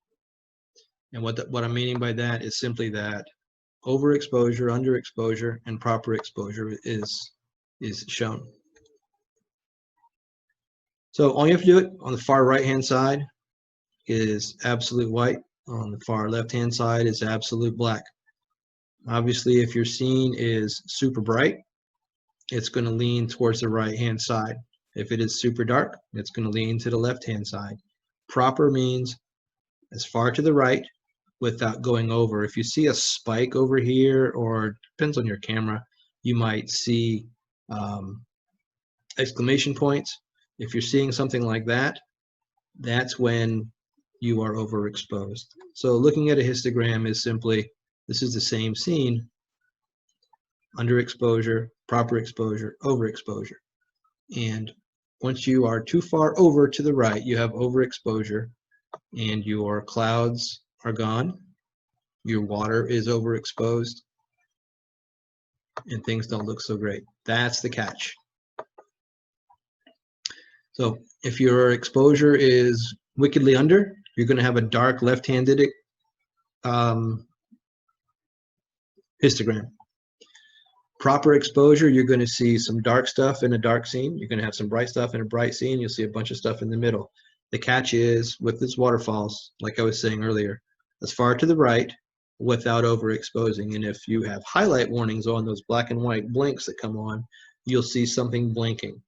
And what I'm meaning by that is simply that overexposure, underexposure, and proper exposure is shown. So all you have to do it on the far right-hand side is absolute white. On the far left-hand side is absolute black. Obviously, if your scene is super bright, it's going to lean towards the right-hand side. If it is super dark, it's going to lean to the left-hand side. Proper means as far to the right without going over. If you see a spike over here, or depends on your camera, you might see exclamation points. If you're seeing something like that, that's when you are overexposed. So looking at a histogram is simply, this is the same scene, underexposure, proper exposure, overexposure. And once you are too far over to the right, you have overexposure and your clouds are gone, your water is overexposed, and things don't look so great. That's the catch. So if your exposure is wickedly under, you're going to have a dark left-handed histogram. Proper exposure, you're going to see some dark stuff in a dark scene. You're going to have some bright stuff in a bright scene. You'll see a bunch of stuff in the middle. The catch is, with this waterfalls, like I was saying earlier, as far to the right without overexposing. And if you have highlight warnings on those black and white blinks that come on, you'll see something blinking.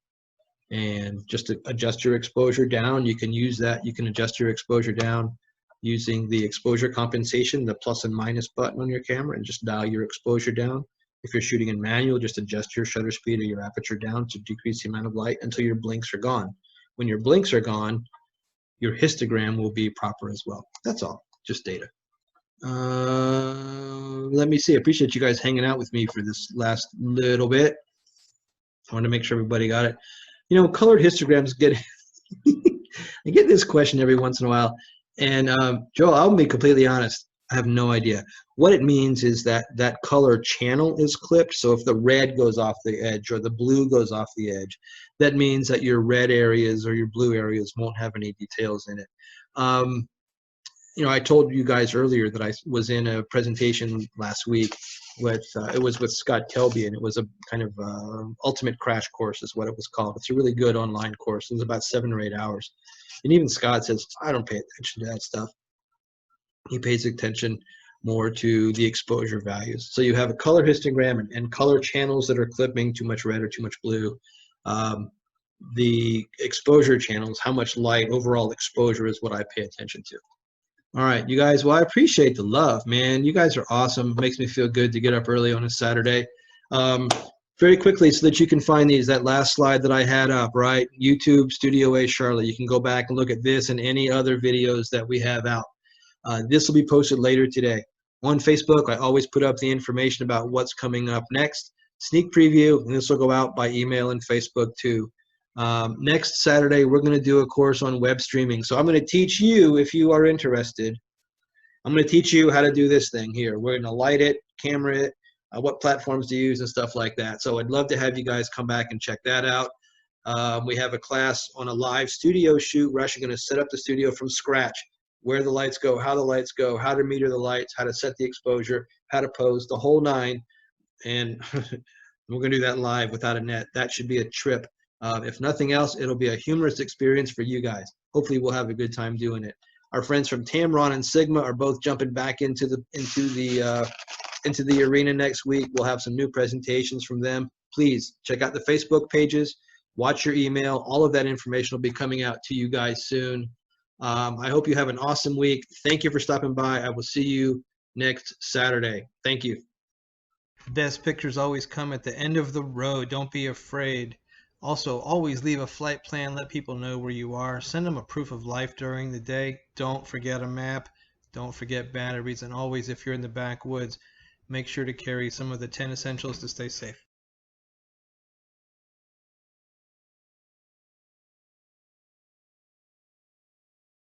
And just to adjust your exposure down, you can use that. You can adjust your exposure down using the exposure compensation, the plus and minus button on your camera, and just dial your exposure down. If you're shooting in manual, just adjust your shutter speed or your aperture down to decrease the amount of light until your blinks are gone. When your blinks are gone, your histogram will be proper as well. That's all, just data. Let me see. I appreciate you guys hanging out with me for this last little bit. I want to make sure everybody got it. You know, colored histograms get I get this question every once in a while, and Joel, I'll be completely honest. I have no idea. What it means is that that color channel is clipped. So if the red goes off the edge or the blue goes off the edge, that means that your red areas or your blue areas won't have any details in it. You know, I told you guys earlier that I was in a presentation last week with it was with Scott Kelby, and it was a kind of ultimate crash course is what it was called. It's a really good online course. It was about 7 or 8 hours, and even Scott says I don't pay attention to that stuff. He pays attention more to the exposure values. So you have a color histogram and color channels that are clipping too much red or too much blue. The exposure channels, how much light, overall exposure is what I pay attention to. All right, you guys. Well, I appreciate the love, man. You guys are awesome. Makes me feel good to get up early on a Saturday. Very quickly, so that you can find these, that last slide that I had up, right? YouTube Studio A Charlotte. You can go back and look at this and any other videos that we have out. This will be posted later today. On Facebook, I always put up the information about what's coming up next. Sneak preview, and this will go out by email and Facebook too. Next Saturday, we're going to do a course on web streaming. So I'm going to teach you, if you are interested, I'm going to teach you how to do this thing here. We're going to light it, camera it, what platforms to use and stuff like that. So I'd love to have you guys come back and check that out. We have a class on a live studio shoot. We're actually going to set up the studio from scratch, where the lights go, how to meter the lights, how to set the exposure, how to pose, the whole nine. And we're going to do that live without a net. That should be a trip. If nothing else, it'll be a humorous experience for you guys. Hopefully we'll have a good time doing it. Our friends from Tamron and Sigma are both jumping back into the arena next week. We'll have some new presentations from them. Please check out the Facebook pages, watch your email. All of that information will be coming out to you guys soon. I hope you have an awesome week. Thank you for stopping by. I will see you next Saturday. Thank you. The best pictures always come at the end of the road. Don't be afraid. Also, always leave a flight plan. Let people know where you are. Send them a proof of life during the day. Don't forget a map. Don't forget batteries. And always, if you're in the backwoods, make sure to carry some of the 10 essentials to stay safe.